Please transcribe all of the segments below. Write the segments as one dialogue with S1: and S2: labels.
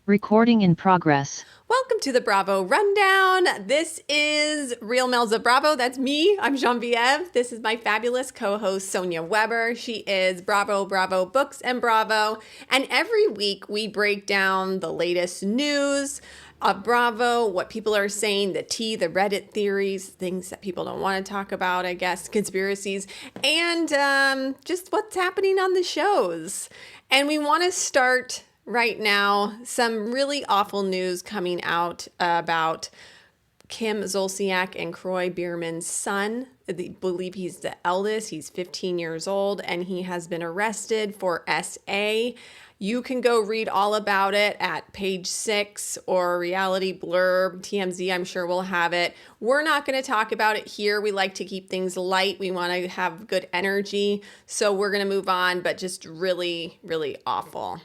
S1: Recording in progress.
S2: Welcome to the Bravo Rundown. This is Real Melzer Bravo. That's me. I'm Genevieve. This is my fabulous co-host, Sonia Weber. She is Bravo, Bravo, Books and Bravo. And every week we break down the latest news of Bravo, what people are saying, the tea, the Reddit theories, things that people don't want to talk about, I guess, conspiracies, and just what's happening on the shows. And we want to start right now, some really awful news coming out about Kim Zolciak and Kroy Biermann's son. They believe he's the eldest. He's 15 years old, and he has been arrested for SA. You can go read all about it at page 6 or Reality Blurb. TMZ, I'm sure will have it. We're not going to talk about it here. We like to keep things light. We want to have good energy. So we're going to move on, but just really, really awful.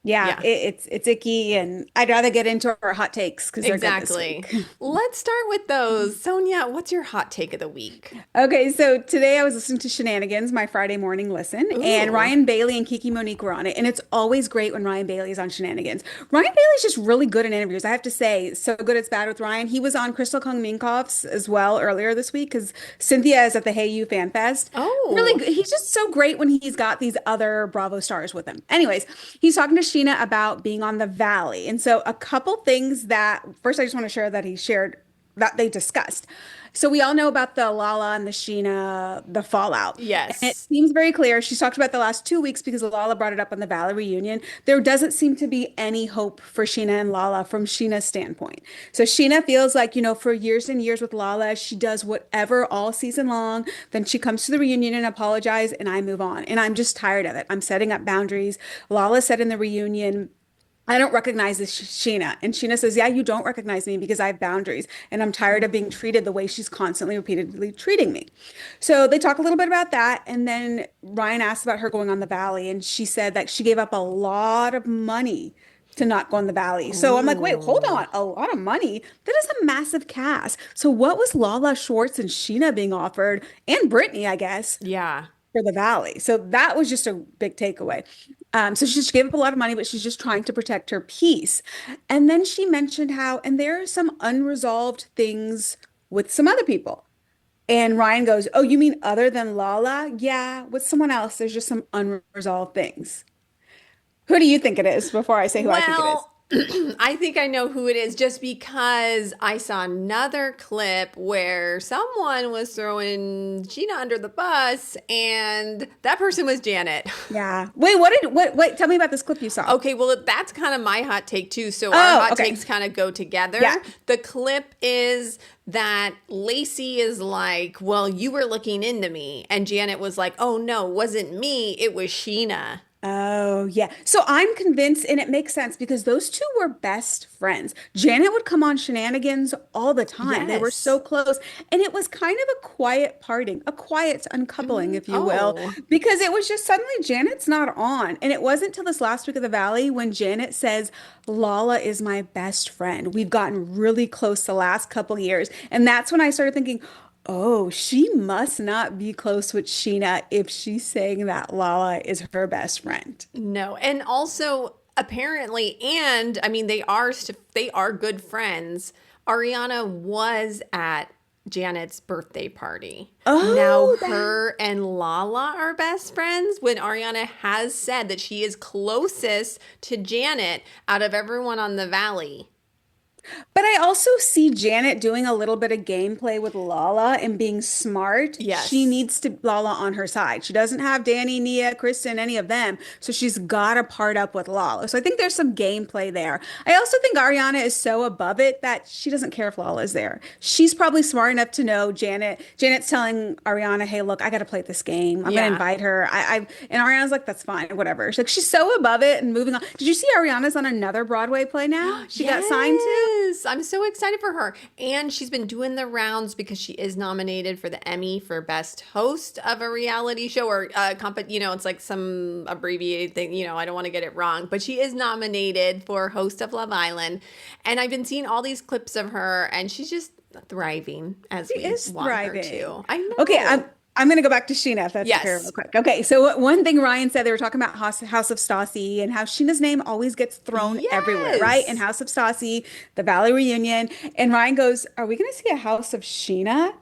S3: Yeah, it's icky, and I'd rather get into our hot takes because they're good this week.
S2: Let's start with those. Sonia, what's your hot take of the week?
S3: Okay, so today I was listening to Scheananigans, my Friday morning listen, and Ryan Bailey and Kiki Monique were on it, and it's always great when Ryan Bailey is on Scheananigans. Ryan Bailey's just really good in interviews. I have to say, so good it's bad with Ryan. He was on Crystal Kung Minkoff's as well earlier this week because Cynthia is at the Hey You Fan Fest.
S2: Oh,
S3: really good. He's just so great when he's got these other Bravo stars with him. Anyways, he's talking to Scheana about being on the Valley. And so a couple things that first I just want to share that he shared that they discussed. So we all know about the Lala and the Scheana, the fallout.
S2: yes.
S3: And it seems very clear. She's talked about the last 2 weeks because Lala brought it up on the Valley reunion. There doesn't seem to be any hope for Scheana and Lala from Scheana's standpoint. So Scheana feels like, for years and years with Lala, she does whatever all season long. Then she comes to the reunion and apologizes, and I move on. And I'm just tired of it. I'm setting up boundaries. Lala said in the reunion, I don't recognize this Scheana. And Scheana says, yeah, you don't recognize me because I have boundaries and I'm tired of being treated the way she's constantly, repeatedly treating me. So they talk a little bit about that. And then Ryan asked about her going on the Valley. And she said that she gave up a lot of money to not go on the Valley. So I'm like, wait, hold on. A lot of money? That is a massive cast. So what was Lala Schwartz and Scheana being offered, and Brittany, I guess,
S2: Yeah.
S3: for the Valley? So that was just a big takeaway. So she just gave up a lot of money, but she's just trying to protect her peace. And then she mentioned how, and there are some unresolved things with some other people. And Ryan goes, oh, you mean other than Lala? Yeah, with someone else, there's just some unresolved things. Who do you think it is before I say who I think it is?
S2: I think I know who it is just because I saw another clip where someone was throwing Scheana under the bus and that person was Janet.
S3: Yeah. Wait, tell me about this clip you saw.
S2: Okay, well, that's kind of my hot take too. So our hot takes kind of go together.
S3: Yeah.
S2: The clip is that Lacey is like, well, you were looking into me. And Janet was like, oh, no, it wasn't me. It was Scheana.
S3: Oh, yeah. So I'm convinced, and it makes sense because those two were best friends. Janet would come on Scheananigans all the time. They were
S2: Yes.
S3: so close. And it was kind of a quiet parting, a quiet uncoupling, if you will, because it was just suddenly Janet's not on. And it wasn't till this last week of the Valley when Janet says, Lala is my best friend. We've gotten really close the last couple years. And that's when I started thinking, oh, she must not be close with Scheana if she's saying that Lala is her best friend.
S2: No, and also apparently, and I mean, they are good friends. Ariana was at Janet's birthday party.
S3: Oh,
S2: Now her and Lala are best friends when Ariana has said that she is closest to Janet out of everyone on the Valley.
S3: But I also see Janet doing a little bit of gameplay with Lala and being smart.
S2: Yes.
S3: She needs to Lala on her side. She doesn't have Danny, Nia, Kristen, any of them. So she's got to part up with Lala. So I think there's some gameplay there. I also think Ariana is so above it that she doesn't care if Lala's there. She's probably smart enough to know Janet's telling Ariana, hey, look, I got to play this game. I'm going to invite her. And Ariana's like, that's fine, whatever. She's so above it and moving on. Did you see Ariana's on another Broadway play now? She got signed to?
S2: Yes, I'm so excited for her. And she's been doing the rounds because she is nominated for the Emmy for Best Host of a reality show or it's like some abbreviated thing. I don't want to get it wrong, but she is nominated for Host of Love Island. And I've been seeing all these clips of her and she's just thriving as
S3: She
S2: we
S3: is
S2: want her
S3: thriving.
S2: to. I know.
S3: Okay, I'm going to go back to Scheana if that's okay real
S2: Yes.
S3: quick. Okay, so one thing Ryan said, they were talking about House of Stassi and how Sheena's name always gets thrown everywhere, right? In
S2: Yes.
S3: House of Stassi, the Valley reunion. And Ryan goes, are we going to see a House of Scheana?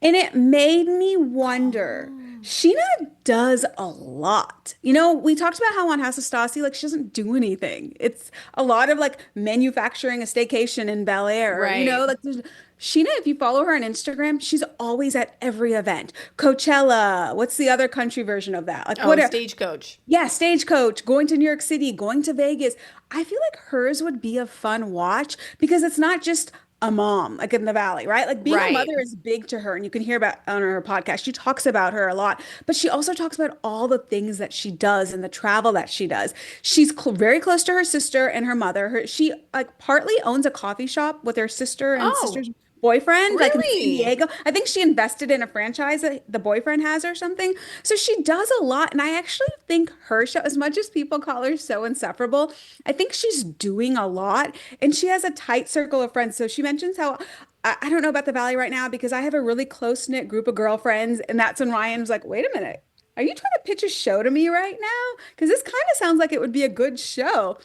S3: And it made me wonder.
S2: Oh.
S3: Scheana does a lot. You know, we talked about how on House of Stassi, like she doesn't do anything. It's a lot of like manufacturing a staycation in Bel Air. You know,
S2: Right.
S3: like Scheana, if you follow her on Instagram, she's always at every event. Coachella. What's the other country version of that? Like
S2: Oh,
S3: what are,
S2: Stagecoach.
S3: yeah, Stagecoach, going to New York City, going to Vegas. I feel like hers would be a fun watch because it's not just a mom, like in the Valley, right? Like being a
S2: Right.
S3: mother is big to her, and you can hear about on her podcast. She talks about her a lot, but she also talks about all the things that she does and the travel that she does. She's cl very close to her sister and her mother. She like partly owns a coffee shop with her sister and
S2: Oh,
S3: sister's boyfriend, like in San
S2: really?
S3: Diego. I think she invested in a franchise that the boyfriend has or something. So she does a lot. And I actually think her show, as much as people call her so insufferable, I think she's doing a lot. And she has a tight circle of friends. So she mentions how I don't know about the Valley right now because I have a really close-knit group of girlfriends. And that's when Ryan was like, wait a minute. Are you trying to pitch a show to me right now? Because this kind of sounds like it would be a good show.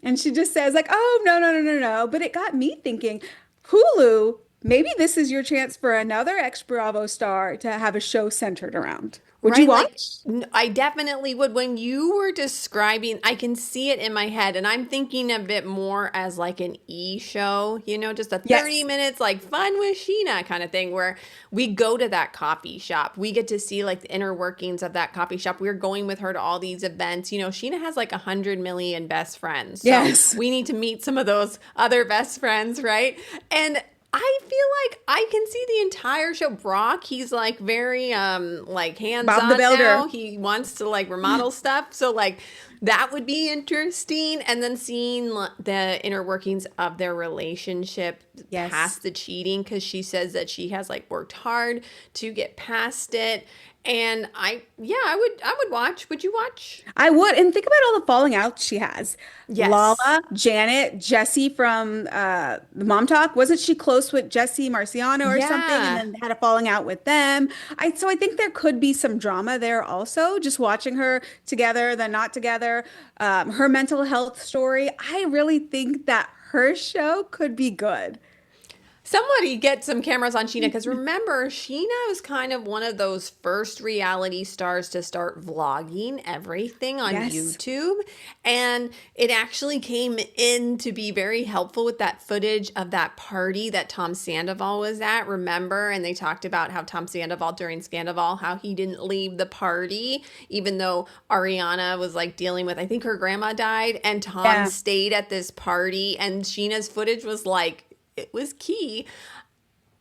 S3: And she just says, like, oh, no, no, no, no, no. But it got me thinking, Hulu, maybe this is your chance for another ex-Bravo star to have a show centered around. Would you
S2: Right? Like,
S3: watch?
S2: I definitely would. When you were describing, I can see it in my head, and I'm thinking of it more as like an E show, just a 30
S3: Yes.
S2: minutes, like fun with Scheana kind of thing, where we go to that coffee shop. We get to see like the inner workings of that coffee shop. We're going with her to all these events. Scheana has like 100 million best friends. So
S3: Yes.
S2: we need to meet some of those other best friends, right? And I feel like I can see the entire show. Brock, he's like very like
S3: Bob the
S2: hands-on now.
S3: Builder.
S2: He wants to like remodel stuff. So like that would be interesting. And then seeing the inner workings of their relationship
S3: Yes.
S2: past the cheating, because she says that she has like worked hard to get past it. And I would watch. Would you watch?
S3: I would. And think about all the falling outs she has.
S2: Yes.
S3: Lala, Janet, Jesse from the Mom Talk. Wasn't she close with Jesse Marciano or something and
S2: Yeah.
S3: then had a falling out with them? So I think there could be some drama there also, just watching her together, then not together. Her mental health story. I really think that her show could be good.
S2: Somebody get some cameras on Scheana, because remember, Scheana was kind of one of those first reality stars to start vlogging everything on
S3: Yes.
S2: YouTube. And it actually came in to be very helpful with that footage of that party that Tom Sandoval was at, remember? And they talked about how Tom Sandoval during Scandoval, how he didn't leave the party, even though Ariana was like dealing with, I think her grandma died, and Tom
S3: Yeah.
S2: stayed at this party, and Sheena's footage was like, it was key.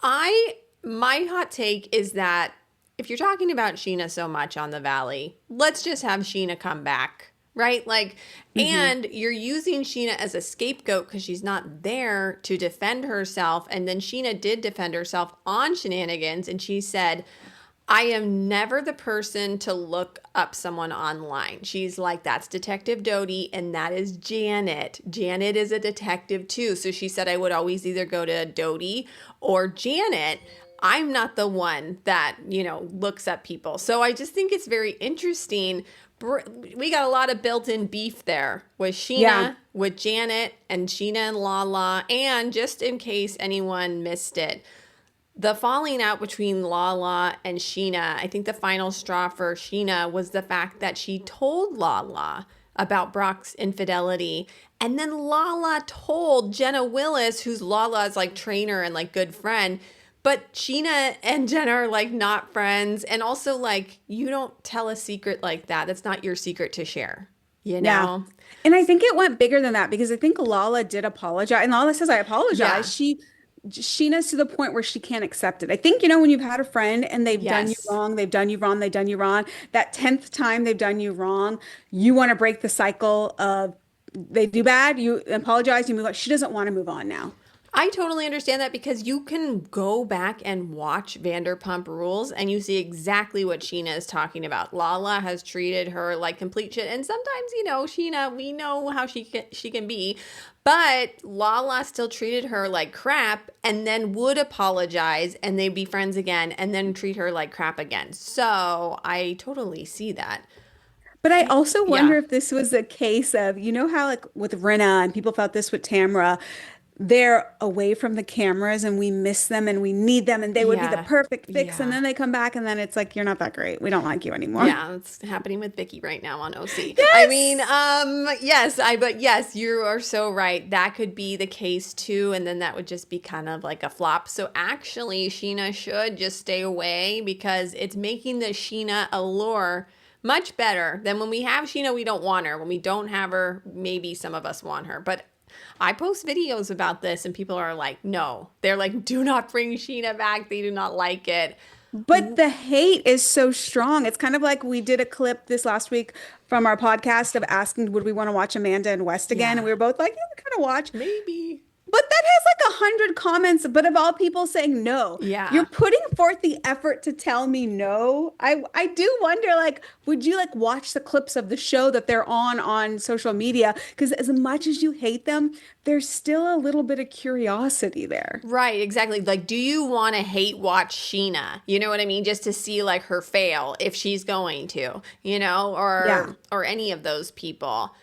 S2: My hot take is that if you're talking about Scheana so much on the Valley, let's just have Scheana come back, right? Like, and you're using Scheana as a scapegoat because she's not there to defend herself. And then Scheana did defend herself on Scheananigans, and she said, I am never the person to look up someone online. She's like, that's Detective Doty, and that is Janet. Janet is a detective too. So she said, I would always either go to Doty or Janet. I'm not the one that, looks up people. So I just think it's very interesting. We got a lot of built-in beef there with Scheana,
S3: Yeah.
S2: with Janet, and Scheana and Lala. And just in case anyone missed it, the falling out between Lala and Scheana, I think the final straw for Scheana was the fact that she told Lala about Brock's infidelity. And then Lala told Jenna Willis, who's Lala's like trainer and like good friend. But Scheana and Jenna are like not friends. And also like, you don't tell a secret like that. That's not your secret to share, you
S3: Yeah.
S2: know?
S3: And I think it went bigger than that because I think Lala did apologize. And Lala says, I
S2: Yeah.
S3: apologize. Sheena's to the point where she can't accept it. I think, when you've had a friend and they've done you
S2: Yes.
S3: wrong, they've done you wrong, they've done you wrong, that 10th time they've done you wrong, you want to break the cycle of they do bad, you apologize, you move on. She doesn't want to move on now.
S2: I totally understand that because you can go back and watch Vanderpump Rules and you see exactly what Scheana is talking about. Lala has treated her like complete shit. And sometimes, Scheana, we know how she can be. But Lala still treated her like crap and then would apologize and they'd be friends again and then treat her like crap again. So I totally see that.
S3: But I also
S2: Yeah.
S3: wonder if this was a case of, you know how like with Rinna and people felt this with Tamra, they're away from the cameras and we miss them and we need them and they would be the
S2: Yeah.
S3: perfect fix. And
S2: Yeah.
S3: then they come back and then it's like, you're not that great. We don't like you anymore.
S2: Yeah, it's happening with Vicky right now on OC. I mean,
S3: Yes.
S2: but yes, you are so right. That could be the case too, and then that would just be kind of like a flop. So actually, Scheana should just stay away because it's making the Scheana allure much better than when we have Scheana, we don't want her. When we don't have her, maybe some of us want her. But I post videos about this and people are like, no. They're like, do not bring Scheana back. They do not like it.
S3: But the hate is so strong. It's kind of like we did a clip this last week from our podcast of asking, would we want to watch Amanda and West again? And
S2: Yeah,
S3: we were both like, yeah, we kind of watch.
S2: maybe.
S3: But that has like 100 comments, but of all people saying no.
S2: Yeah.
S3: You're putting forth the effort to tell me no. I do wonder, like, would you like watch the clips of the show that they're on social media? Because as much as you hate them, there's still a little bit of curiosity there.
S2: Right, exactly. Like, do you want to hate watch Scheana? You know what I mean? Just to see like her fail if she's going to,
S3: Yeah.
S2: or any of those people.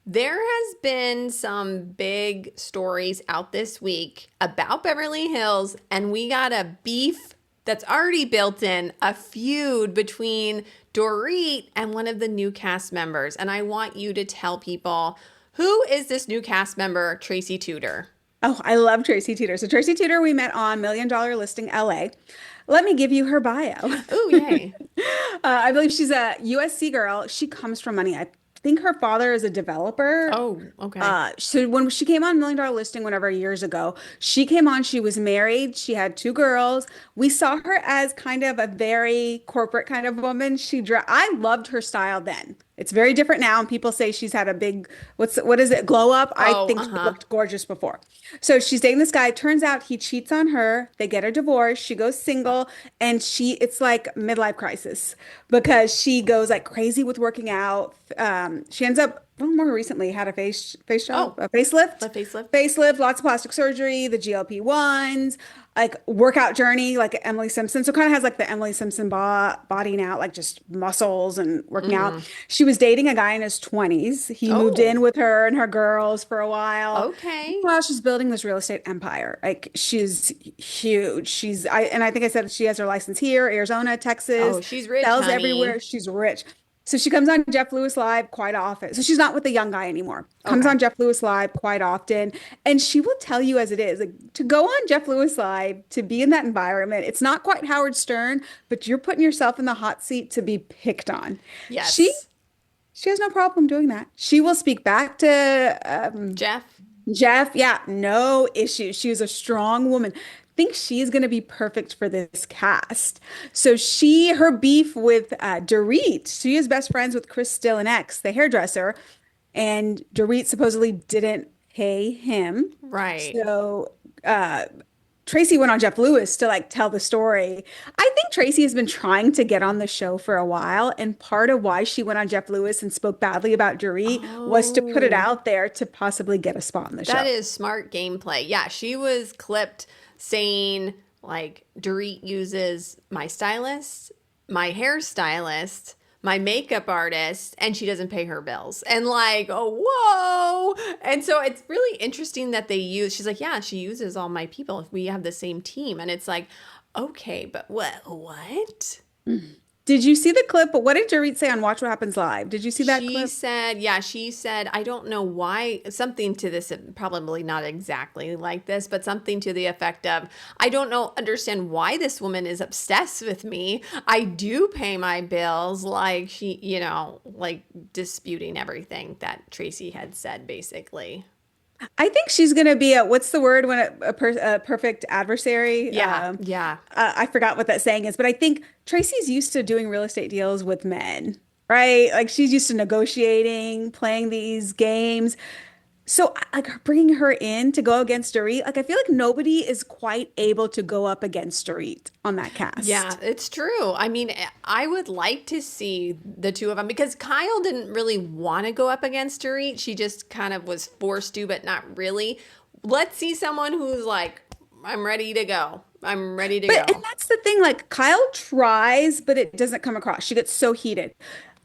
S2: There has been some big stories out this week about Beverly Hills, and we got a beef that's already built in, a feud between Dorit and one of the new cast members. And I want you to tell people, who is this new cast member, Tracy Tutor?
S3: Oh, I love Tracy Tutor. So Tracy Tutor, we met on Million Dollar Listing LA. Let me give you her bio.
S2: Oh, yay.
S3: I believe she's a USC girl. She comes from money. I think her father is a developer.
S2: Oh, okay.
S3: So when she came on Million Dollar Listing, whatever, years ago, she came on, she was married, she had two girls. We saw her as kind of a very corporate kind of woman. I loved her style then. It's very different now, and people say she's had a big, what is it, glow up? I
S2: Oh,
S3: think she
S2: uh-huh.
S3: looked gorgeous before. So she's dating this guy. Turns out he cheats on her. They get a divorce. She goes single, and it's like midlife crisis because she goes like crazy with working out. She ends up, well, more recently had a face job,
S2: Oh,
S3: a facelift,
S2: the facelift?
S3: lots of plastic surgery, the GLP-1s, like workout journey, like Emily Simpson. So kind of has like the Emily Simpson body now, like just muscles and working out. She was dating a guy in his 20s. He moved
S2: Oh,
S3: in with her and her girls for a while.
S2: okay.
S3: While she's building this real estate empire. Like she's huge. I think I said she has her license here, Arizona,
S2: Oh,
S3: Texas,
S2: she's rich,
S3: sells everywhere.
S2: honey.
S3: She's rich. So she comes on Jeff Lewis Live quite often. So she's not with the young guy anymore. Comes
S2: Okay.
S3: on Jeff Lewis Live quite often. And she will tell you as it is. Like to go on Jeff Lewis Live, to be in that environment, it's not quite Howard Stern, but you're putting yourself in the hot seat to be picked on. She
S2: Yes.
S3: she has no problem doing that. She will speak back to
S2: Jeff?
S3: Jeff, yeah, no issue. She was a strong woman. Think she's going to be perfect for this cast. So her beef with Dorit, she is best friends with Chris X, the hairdresser, and Dorit supposedly didn't pay him.
S2: Right.
S3: So Tracy went on Jeff Lewis to like tell the story. I think Tracy has been trying to get on the show for a while, and part of why she went on Jeff Lewis and spoke badly about Dorit was to put it
S2: Oh,
S3: out there to possibly get a spot on the
S2: that
S3: show.
S2: is smart gameplay. Yeah, she was clipped saying, like, Dorit uses my stylist, my hairstylist, my makeup artist, and she doesn't pay her bills. And like, oh, whoa. And so it's really interesting that she's like, yeah, she uses all my people. We have the same team. And it's like, okay, but what?
S3: Did you see the clip? What did Dorit say on Watch What Happens Live? Did you see that
S2: She
S3: clip?
S2: said, she said, I don't know why, something to this, probably not exactly like this, but something to the effect of, I don't understand why this woman is obsessed with me. I do pay my bills, like like disputing everything that Tracy had said, basically.
S3: I think she's going to be what's the word when a perfect adversary?
S2: Yeah, yeah.
S3: I forgot what that saying is, but I think Tracy's used to doing real estate deals with men, right? Like she's used to negotiating, playing these games. So, like bringing her in to go against Dorit, like I feel like nobody is quite able to go up against Dorit on that
S2: Yeah,
S3: cast.
S2: it's true. I mean, I would like to see the two of them because Kyle didn't really want to go up against Dorit. She just kind of was forced to, but not really. Let's see someone who's like, I'm ready to go. I'm ready to
S3: But and
S2: go.
S3: that's the thing, like Kyle tries, but it doesn't come across. She gets so heated.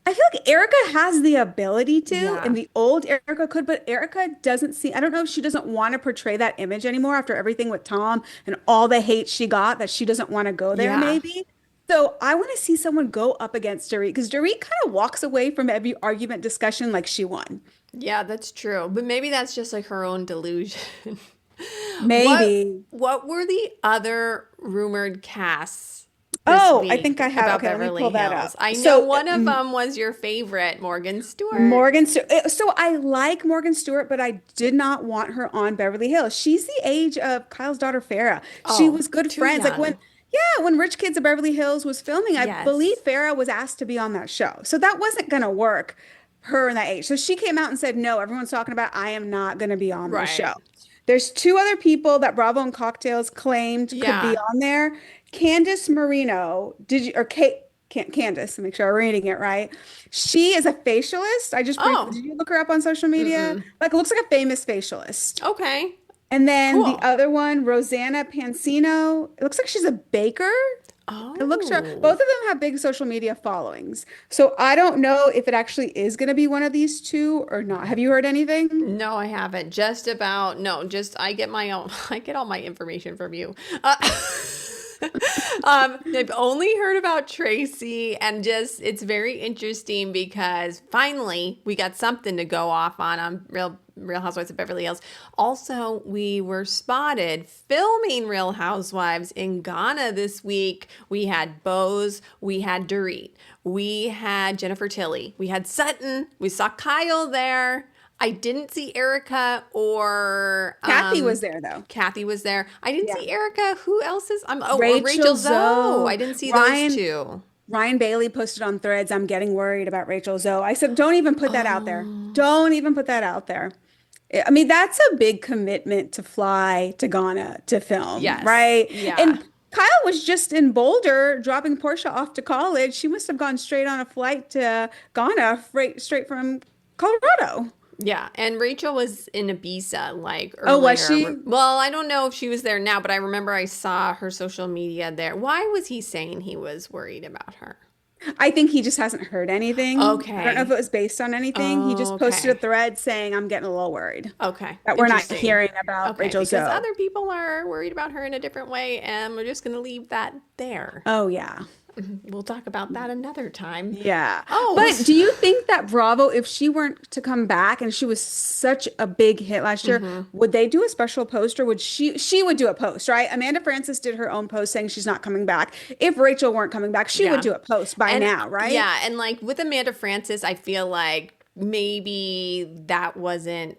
S3: I feel like Erica has the ability to,
S2: Yeah.
S3: and the old Erica could, but Erica doesn't see. I don't know if she doesn't want to portray that image anymore after everything with Tom and all the hate she got, that she doesn't want to go there,
S2: Yeah.
S3: maybe. So I want to see someone go up against Dorit because Dorit kind of walks away from every argument discussion like she won.
S2: Yeah, that's true. But maybe that's just like her own delusion. What
S3: Maybe.
S2: what were the other rumored casts this
S3: Oh, I
S2: week
S3: think I have.
S2: about
S3: Okay, let me
S2: Beverly
S3: pull that
S2: Hills?
S3: up.
S2: I know
S3: So,
S2: one of them was your favorite, Morgan Stewart.
S3: Morgan Stewart. So I like Morgan Stewart, but I did not want her on Beverly Hills. She's the age of Kyle's daughter Farrah. She
S2: Oh,
S3: was good
S2: too
S3: friends. Like when,
S2: young.
S3: yeah, when Rich Kids of Beverly Hills was filming, I believe
S2: Yes.
S3: Farrah was asked to be on that show. So that wasn't gonna work, her in that age. So she came out and said, no, everyone's talking about I am not gonna be on this show.
S2: Right.
S3: There's two other people that Bravo and Cocktails claimed could be
S2: Yeah.
S3: on there. Candace Marino, did you or Kate Candace, to make sure I'm reading it right. She is a facialist. I just briefly,
S2: Oh.
S3: did you look her up on social media?
S2: Mm-mm.
S3: Like, looks like a famous facialist.
S2: Okay.
S3: And then the
S2: Cool.
S3: other one, Rosanna Pansino, it looks like she's a baker. It looks her, both
S2: Oh.
S3: of them have big social media followings. So I don't know if it actually is going to be one of these two or not. Have you heard anything?
S2: No, I haven't. Just about, no, just I get my own, I get all my information from you. I've only heard about Tracy and just it's very interesting because finally we got something to go off on Real Housewives of Beverly Hills. Also, we were spotted filming Real Housewives in Ghana this week. We had Bose, we had Dorit, we had Jennifer Tilly, we had Sutton, we saw Kyle there. I didn't see Erica or
S3: Kathy was there though.
S2: Kathy was there. I didn't
S3: Yeah.
S2: see Erica. Who else is? Or
S3: Rachel
S2: Rachel Zoe.
S3: Zoe,
S2: I didn't see those
S3: Ryan.
S2: two.
S3: Ryan Bailey posted on Threads, I'm getting worried about Rachel Zoe. I said, don't even put that out there.
S2: Oh,
S3: Don't even put that out there. I mean, that's a big commitment to fly to Ghana to film,
S2: yes.
S3: right?
S2: Yeah.
S3: And Kyle was just in Boulder dropping Portia off to college. She must have gone straight on a flight to Ghana, straight from Colorado.
S2: Yeah. And Rachel was in Ibiza like
S3: Oh, was she?
S2: earlier. Well, I don't know if she was there now, but I remember I saw her social media there. Why was he saying he was worried about her?
S3: I think he just hasn't heard anything. I don't know if
S2: Okay.
S3: it was based on anything. He
S2: Oh,
S3: just posted a
S2: okay.
S3: thread saying, I'm getting a little worried
S2: Okay.
S3: that we're not
S2: Interesting.
S3: hearing about
S2: Okay.
S3: Rachel
S2: Because
S3: Zoe.
S2: other people are worried about her in a different way, and we're just going to leave that there.
S3: Oh, yeah.
S2: We'll talk about that another time.
S3: Yeah.
S2: Oh,
S3: But do you think that Bravo, if she weren't to come back and she was such a big hit last year, would they do a special post or would she would do a post, right? Amanda Francis did her own post saying she's not coming back. If Rachel weren't coming back, she would
S2: yeah.
S3: do a post by
S2: And
S3: now, right?
S2: yeah, and like with Amanda Francis, I feel like maybe that wasn't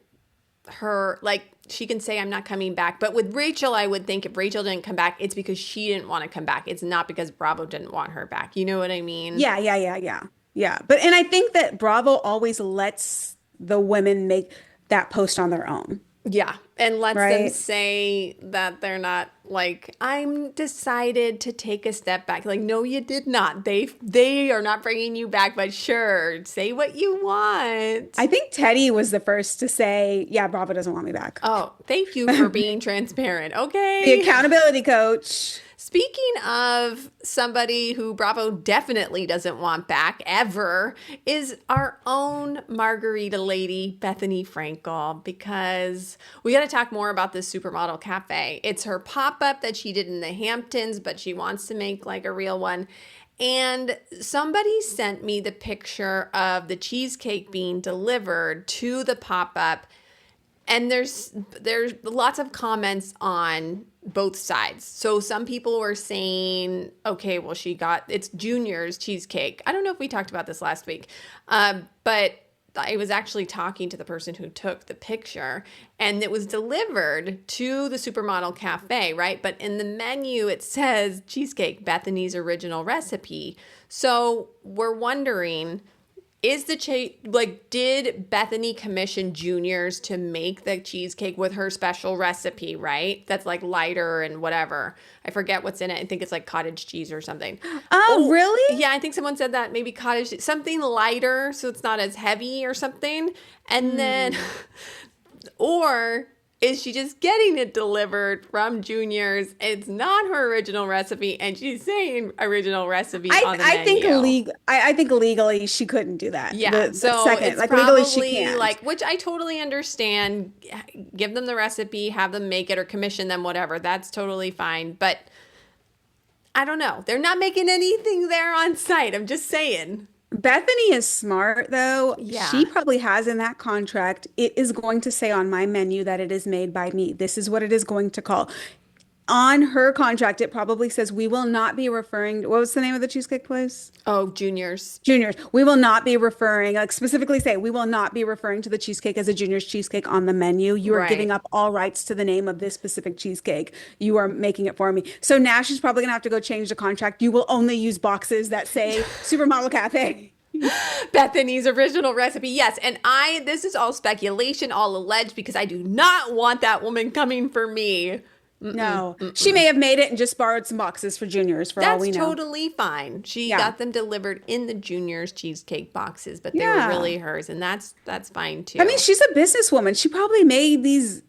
S2: her like she can say I'm not coming back, but with Rachel I would think if Rachel didn't come back it's because she didn't want to come back. It's not because Bravo didn't want her back. You know what I mean?
S3: Yeah. But and I think that Bravo always lets the women make that post on their own,
S2: Yeah, and lets them
S3: right?
S2: say that they're not like I'm decided to take a step back. Like no you did not. They are not bringing you back, but sure, say what you want.
S3: I think Teddy was the first to say, yeah, Bravo doesn't want me back.
S2: Oh, thank you for being transparent.
S3: The
S2: Okay.
S3: accountability coach.
S2: Speaking of somebody who Bravo definitely doesn't want back ever is our own Margarita lady, Bethenny Frankel, because we got to talk more about this Supermodel Cafe. It's her pop-up that she did in the Hamptons, but she wants to make like a real one. And somebody sent me the picture of the cheesecake being delivered to the pop-up. And there's lots of comments on both sides. So some people were saying, okay, well, it's Junior's cheesecake. I don't know if we talked about this last week, but I was actually talking to the person who took the picture and it was delivered to the Supermodel Cafe, right? But in the menu, it says cheesecake, Bethenny's original recipe. So we're wondering, Is did Bethenny commission juniors to make the cheesecake with her special recipe, right? That's like lighter and whatever. I forget what's in it. I think it's like cottage cheese or something.
S3: Oh, really?
S2: Yeah, I think someone said that. Maybe something lighter so it's not as heavy or something. And then, or is she just getting it delivered from juniors? It's not her original recipe, and she's saying original recipe on the menu.
S3: I think legally she couldn't do that.
S2: Yeah, so
S3: second,
S2: it's
S3: like
S2: probably
S3: legally she can't.
S2: which I totally understand. Give them the recipe, have them make it, or commission them, whatever. That's totally fine. But I don't know. They're not making anything there on site. I'm just saying.
S3: Bethenny is smart, though.
S2: Yeah.
S3: She probably has in that contract, it is going to say on my menu that it is made by me. This is what it is going to call. On her contract, it probably says we will not be referring, what was the name of the cheesecake place?
S2: Oh, juniors.
S3: Juniors. We will not be referring, like specifically say, we will not be referring to the cheesecake as a junior's cheesecake on the menu. You are
S2: Right.
S3: giving up all rights to the name of this specific cheesecake. You are making it for me. So now she's probably going to have to go change the contract. You will only use boxes that say Supermodel Cafe.
S2: Bethenny's original recipe. Yes. And this is all speculation, all alleged, because I do not want that woman coming for me.
S3: No, she may have made it and just borrowed some boxes for juniors for all we
S2: That's
S3: know.
S2: totally fine. She got them delivered in the juniors cheesecake boxes, but they were
S3: Yeah.
S2: really hers, and that's fine too.
S3: I mean, she's a businesswoman. She probably made these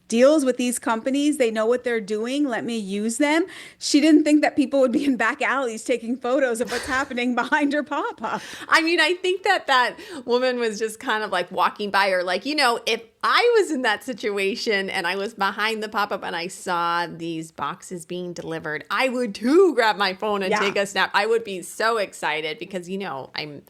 S3: deals with these companies. They know what they're doing. Let me use them. She didn't think that people would be in back alleys taking photos of what's happening behind her pop-up.
S2: I mean, I think that woman was just kind of like walking by her, like, if I was in that situation and I was behind the pop-up and I saw these boxes being delivered, I would too grab my phone and take a snap. I would be so excited because, I'm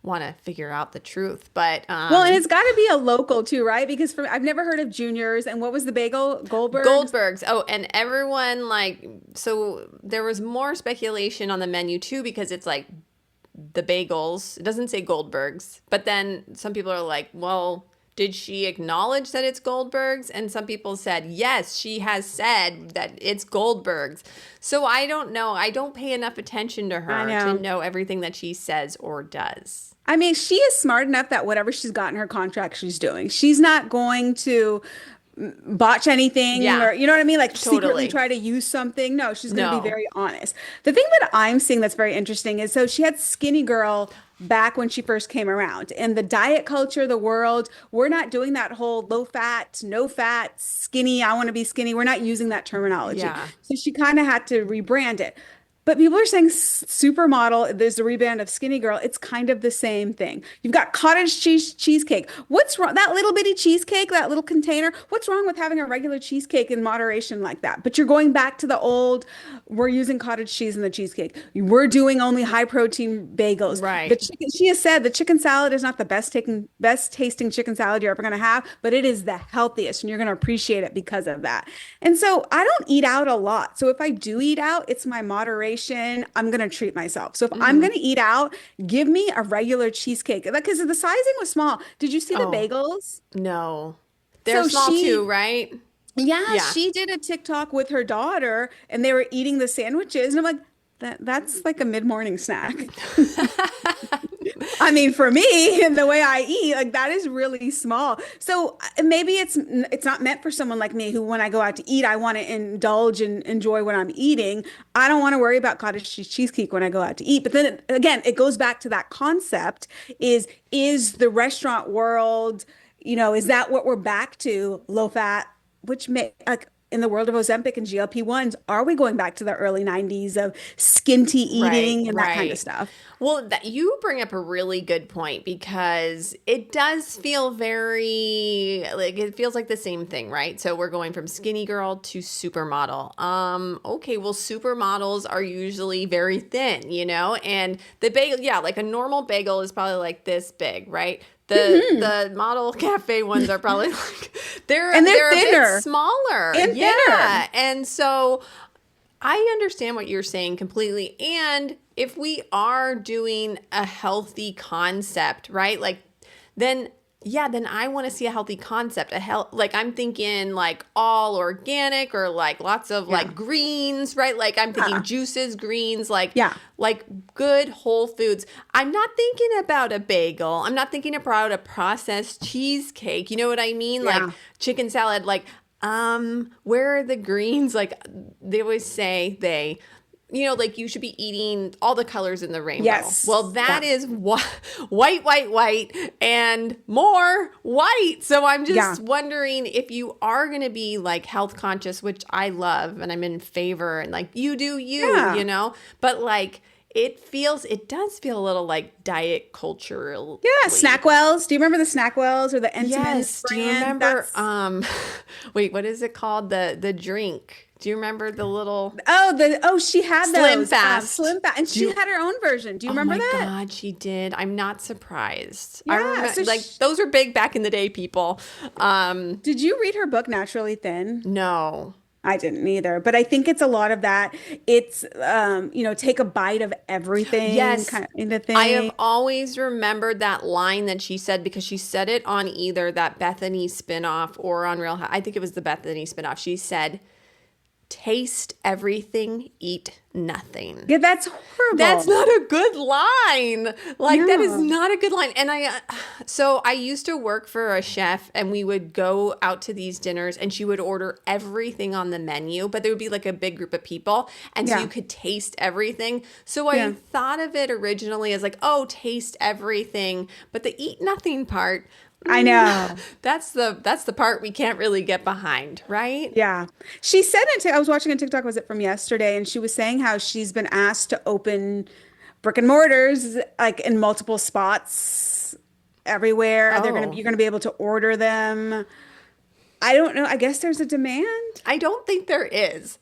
S2: want to figure out the truth. But
S3: well, and it's got to be a local too, right? Because I've never heard of juniors. And what was the bagel?
S2: Goldberg's. Oh, and everyone so there was more speculation on the menu too, because it's like the bagels. It doesn't say Goldberg's, but then some people are like, well, did she acknowledge that it's Goldberg's? And some people said, yes, she has said that it's Goldberg's. So I don't know. I don't pay enough attention to her to know everything that she says or does.
S3: I mean, she is smart enough that whatever she's got in her contract, she's doing. She's not going to botch anything or, you know what I mean? Like secretly try to use something. No, she's going to be very honest. The thing that I'm seeing that's very interesting is, so she had Skinny Girl back when she first came around. In the diet culture, the world, we're not doing that whole low fat, no fat, skinny, I want to be skinny. We're not using that terminology. Yeah. So she kind of had to rebrand it. But people are saying Supermodel, there's a rebrand of Skinny Girl. It's kind of the same thing. You've got cottage cheesecake. What's wrong? That little bitty cheesecake, that little container. What's wrong with having a regular cheesecake in moderation like that? But you're going back to the old, we're using cottage cheese in the cheesecake. We're doing only high protein bagels.
S2: Right.
S3: She has said the chicken salad is not the best tasting chicken salad you're ever going to have, but it is the healthiest, and you're going to appreciate it because of that. And so I don't eat out a lot. So if I do eat out, it's my moderation. I'm going to treat myself. So if I'm going to eat out, give me a regular cheesecake. Because the sizing was small. Did you see the bagels?
S2: No. They're small too, right?
S3: Yeah, she did a TikTok with her daughter and they were eating the sandwiches. And I'm like, that's like a mid-morning snack. I mean, for me and the way I eat, like that is really small. So maybe it's not meant for someone like me who, when I go out to eat, I want to indulge and enjoy what I'm eating. I don't want to worry about cottage cheese cheesecake when I go out to eat. But then again, it goes back to that concept is the restaurant world, is that what we're back to, low fat, which may in the world of Ozempic and GLP-1s, are we going back to the early 90s of skinty eating and that kind of stuff?
S2: Well, you bring up a really good point, because it does feel very, it feels like the same thing, right? So we're going from skinny girl to supermodel. Okay, well, supermodels are usually very thin, and the bagel, like a normal bagel is probably like this big, right? The model cafe ones are probably they're thinner, a bit smaller
S3: and thinner.
S2: And so I understand what you're saying completely. And if we are doing a healthy concept, right? Then yeah, then I want to see a healthy concept. Like I'm thinking like all organic or like lots of like greens, right? Like I'm thinking juices, greens, like good whole foods. I'm not thinking about a bagel. I'm not thinking about a processed cheesecake. You know what I mean?
S3: Yeah.
S2: Like chicken salad, like where are the greens? Like they always say like you should be eating all the colors in the rainbow.
S3: Yes.
S2: Well, that is white, and more white. So I'm just wondering if you are going to be like health conscious, which I love and I'm in favor, and like you do you know, but like it does feel a little like diet culture.
S3: Yeah, Snackwells. Do you remember the Snackwells or the Entenmann's
S2: Yes. Do you
S3: brand?
S2: remember? Wait, what is it called? The drink. Do you remember the little?
S3: She had
S2: Slim
S3: those
S2: Fast.
S3: Slim Fast, and she had her own version. Do you remember that?
S2: Oh my God, she did. I'm not surprised.
S3: Yeah,
S2: I remember,
S3: so
S2: those were big back in the day, people.
S3: Did you read her book, Naturally Thin?
S2: No.
S3: I didn't either, but I think it's a lot of that. It's, take a bite of everything kind of thing.
S2: I have always remembered that line that she said because she said it on either that Bethenny spinoff or on I think it was the Bethenny spinoff. She said, taste everything, eat nothing.
S3: Yeah, that's horrible.
S2: That's not a good line. That is not a good line. And so I used to work for a chef and we would go out to these dinners and she would order everything on the menu, but there would be like a big group of people. And so you could taste everything. So I thought of it originally as like, oh, taste everything. But the eat nothing part,
S3: I know.
S2: That's the part we can't really get behind, right?
S3: Yeah. She said I was watching a TikTok, was it from yesterday? And she was saying how she's been asked to open brick and mortars like in multiple spots everywhere.
S2: Oh.
S3: You're gonna be able to order them. I don't know. I guess there's a demand.
S2: I don't think there is.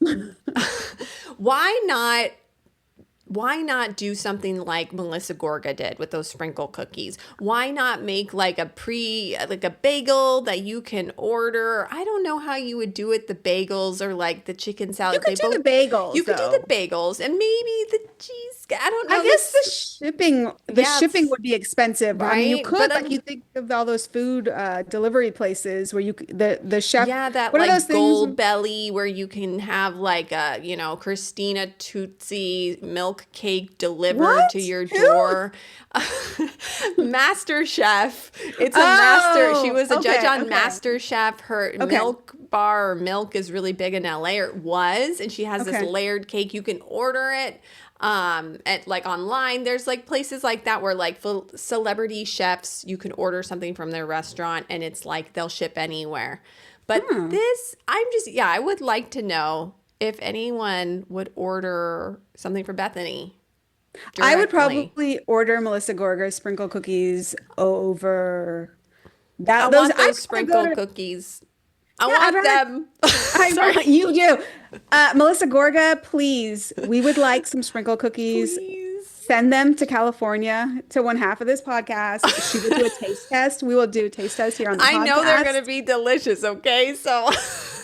S2: Why not do something like Melissa Gorga did with those sprinkle cookies? Why not make like a bagel that you can order? I don't know how you would do it, the bagels or like the chicken salad.
S3: You could do the bagels.
S2: You could do the bagels and maybe the cheese. I don't know.
S3: I guess the shipping would be expensive.
S2: Right?
S3: I mean, you could, you think of all those food delivery places where the chef.
S2: Yeah, that
S3: what are
S2: like
S3: those things?
S2: Gold Belly where you can have like a, Christina Tootsie milk cake delivered to your door. Master Chef. It's a master. She was a judge on Master Chef. Her milk bar or milk is really big in LA, or it was, and she has this layered cake. You can order it at like online. There's like places like that where like celebrity chefs, you can order something from their restaurant and it's like they'll ship anywhere. But I would like to know if anyone would order something for Bethenny directly.
S3: I would probably order Melissa Gorga's sprinkle cookies over that.
S2: I want those sprinkle cookies. I want them.
S3: Sorry. You do. Melissa Gorga, please. We would like some sprinkle cookies.
S2: Please.
S3: Send them to California to one half of this podcast. She will do a taste test. We will do a taste test here on the podcast.
S2: I know they're going to be delicious, okay? So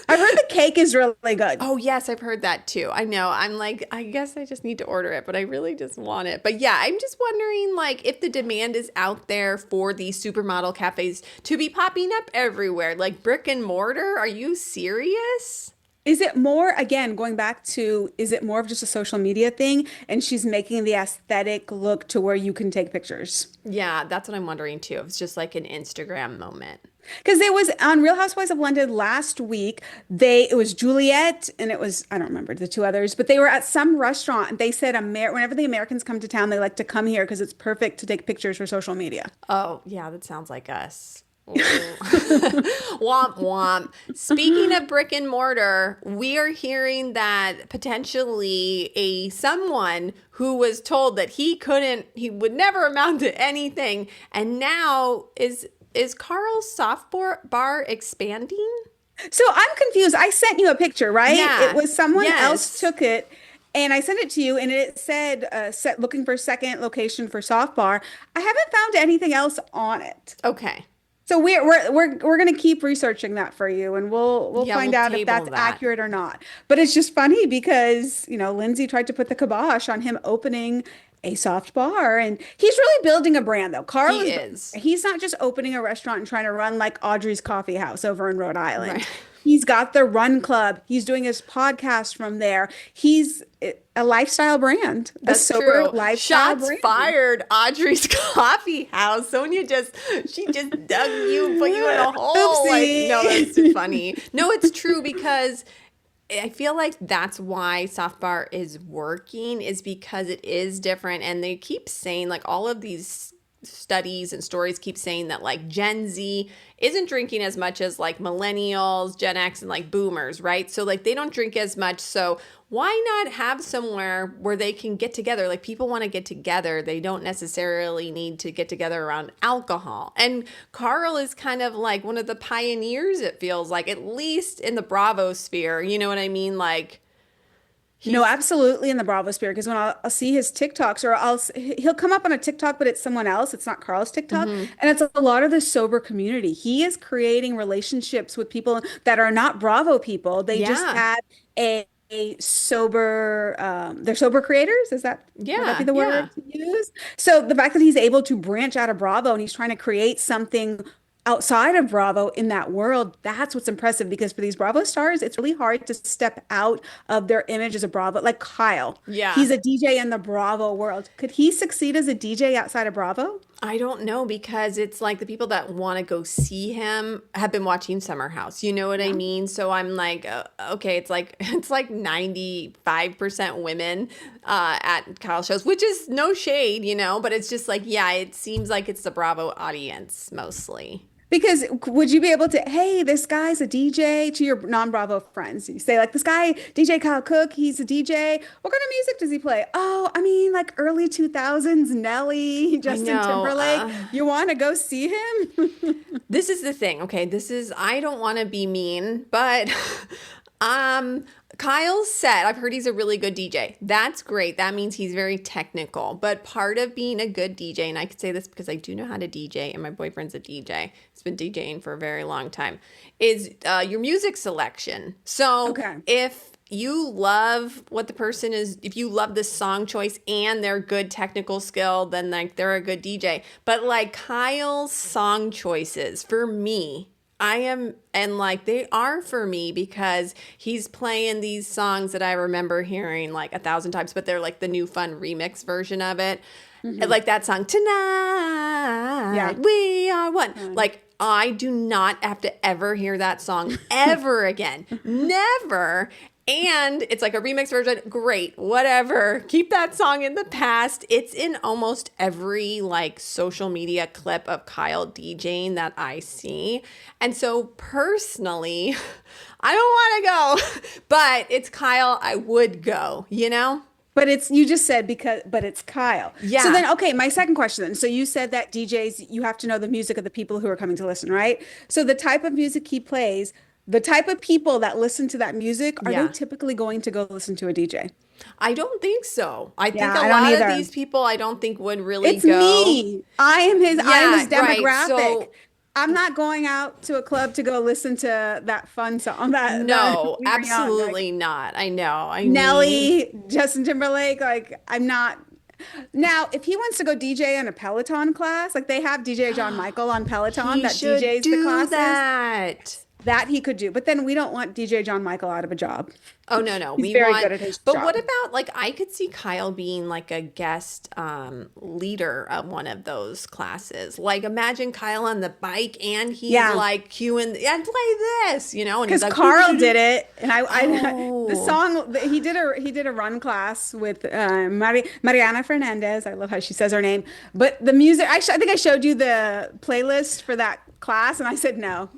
S3: I've heard the cake is really good.
S2: Oh, yes, I've heard that too. I know. I'm like, I guess I just need to order it, but I really just want it. But yeah, I'm just wondering like if the demand is out there for these supermodel cafes to be popping up everywhere, like brick and mortar. Are you serious?
S3: Is it more, again, going back to, is it more of just a social media thing and she's making the aesthetic look to where you can take pictures?
S2: Yeah, that's what I'm wondering too. It's just like an Instagram moment.
S3: Because it was on Real Housewives of London last week. It was Juliet and it was, I don't remember the two others, but they were at some restaurant and they said whenever the Americans come to town, they like to come here because it's perfect to take pictures for social media.
S2: Oh, yeah, that sounds like us. Womp womp. Speaking of brick and mortar, we are hearing that potentially someone who was told that he would never amount to anything, and now is Carl's soft bar expanding?
S3: So I'm confused. I sent you a picture, right?
S2: Yeah.
S3: It was someone else took it. And I sent it to you, and it said, looking for second location for soft bar. I haven't found anything else on it.
S2: Okay.
S3: So we're going to keep researching that for you, and we'll find out if that's accurate or not. But it's just funny because, Lindsay tried to put the kibosh on him opening a soft bar. And he's really building a brand, though. Carl
S2: He
S3: is,
S2: is.
S3: he's not just opening a restaurant and trying to run like Audrey's Coffee House over in Rhode Island.
S2: Right.
S3: He's got the Run Club. He's doing his podcast from there. He's a lifestyle brand, a
S2: That's
S3: sober
S2: true.
S3: lifestyle
S2: Shots
S3: brand.
S2: fired, Audrey's Coffee House. Sonia she just dug you, put you in a hole. Like,
S3: Oopsie.
S2: no, that's funny. No, it's true because I feel like that's why Soft Bar is working, is because it is different. And they keep saying, like, all of these studies and stories keep saying that, like, Gen Z isn't drinking as much as, like, millennials, Gen X, and, like, boomers, right? So, like, they don't drink as much. So why not have somewhere where they can get together? Like, people want to get together. They don't necessarily need to get together around alcohol. And Carl is kind of like one of the pioneers, it feels like, at least in the Bravo sphere. You know what I mean? Like,
S3: No, absolutely in the Bravo spirit. Because when I'll see his TikToks, or he'll come up on a TikTok, but it's someone else. It's not Carl's TikTok, and it's a lot of the sober community. He is creating relationships with people that are not Bravo people. They just
S2: yeah.
S3: have a sober. They're sober creators. Would that be the word to use? So the fact that he's able to branch out of Bravo and he's trying to create something outside of Bravo in that world, that's what's impressive, because for these Bravo stars, it's really hard to step out of their image as a Bravo. Like Kyle,
S2: Yeah.
S3: he's a DJ in the Bravo world. Could he succeed as a DJ outside of Bravo?
S2: I don't know, because it's like the people that want to go see him have been watching Summer House. You know what I mean? So I'm like, okay, it's like 95% women at Kyle shows, which is no shade, you know, but it's just like, yeah, it seems like it's the Bravo audience mostly.
S3: Because would you be able to, hey, this guy's a DJ, to your non-Bravo friends? You say, like, this guy, DJ Kyle Cook, he's a DJ. What kind of music does he play? Oh, I mean, like early 2000s, Nelly, Justin Timberlake. You want to go see him?
S2: This is the thing. Okay, I don't want to be mean, but Kyle said, I've heard he's a really good DJ. That's great. That means he's very technical. But part of being a good DJ, and I could say this because I do know how to DJ, and my boyfriend's a DJ. He's been DJing for a very long time, is your music selection. So if you love what the person is, if you love the song choice and their good technical skill, then like they're a good DJ. But like Kyle's song choices, for me, and like they are for me, because he's playing these songs that I remember hearing like 1,000 times, but they're like the new fun remix version of it. Like that song, Tonight, We Are One. Like, I do not have to ever hear that song ever again. Never. And it's like a remix version. Great, whatever. Keep that song in the past. It's in almost every like social media clip of Kyle DJing that I see. And so personally, I don't want to go, but it's Kyle. I would go, you know?
S3: But you just said but it's Kyle.
S2: Yeah.
S3: So then, okay, my second question then. So you said that DJs, you have to know the music of the people who are coming to listen, right? So the type of music he plays, the type of people that listen to that music, are they typically going to go listen to a DJ?
S2: I don't think so. I think a
S3: I don't
S2: lot
S3: either.
S2: of these people I don't think would really
S3: It's
S2: go.
S3: me. I am his demographic.
S2: Right. So,
S3: I'm not going out to a club to go listen to that fun song.
S2: No, absolutely not. I know.
S3: Nelly, Justin Timberlake, like I'm not. Now, if he wants to go DJ on a Peloton class, like they have DJ John Michael on Peloton that DJs the classes. That he could do. But then we don't want DJ John Michael out of a job.
S2: Oh, no.
S3: He's very good at his
S2: But
S3: job.
S2: what about, like, I could see Kyle being like a guest leader of one of those classes. Like, imagine Kyle on the bike and he's like cueing and play this, you know?
S3: Because
S2: like,
S3: Carl did it, and the song he did a run class with Mariana Fernandez. I love how she says her name. But the music, I think I showed you the playlist for that class, and I said no.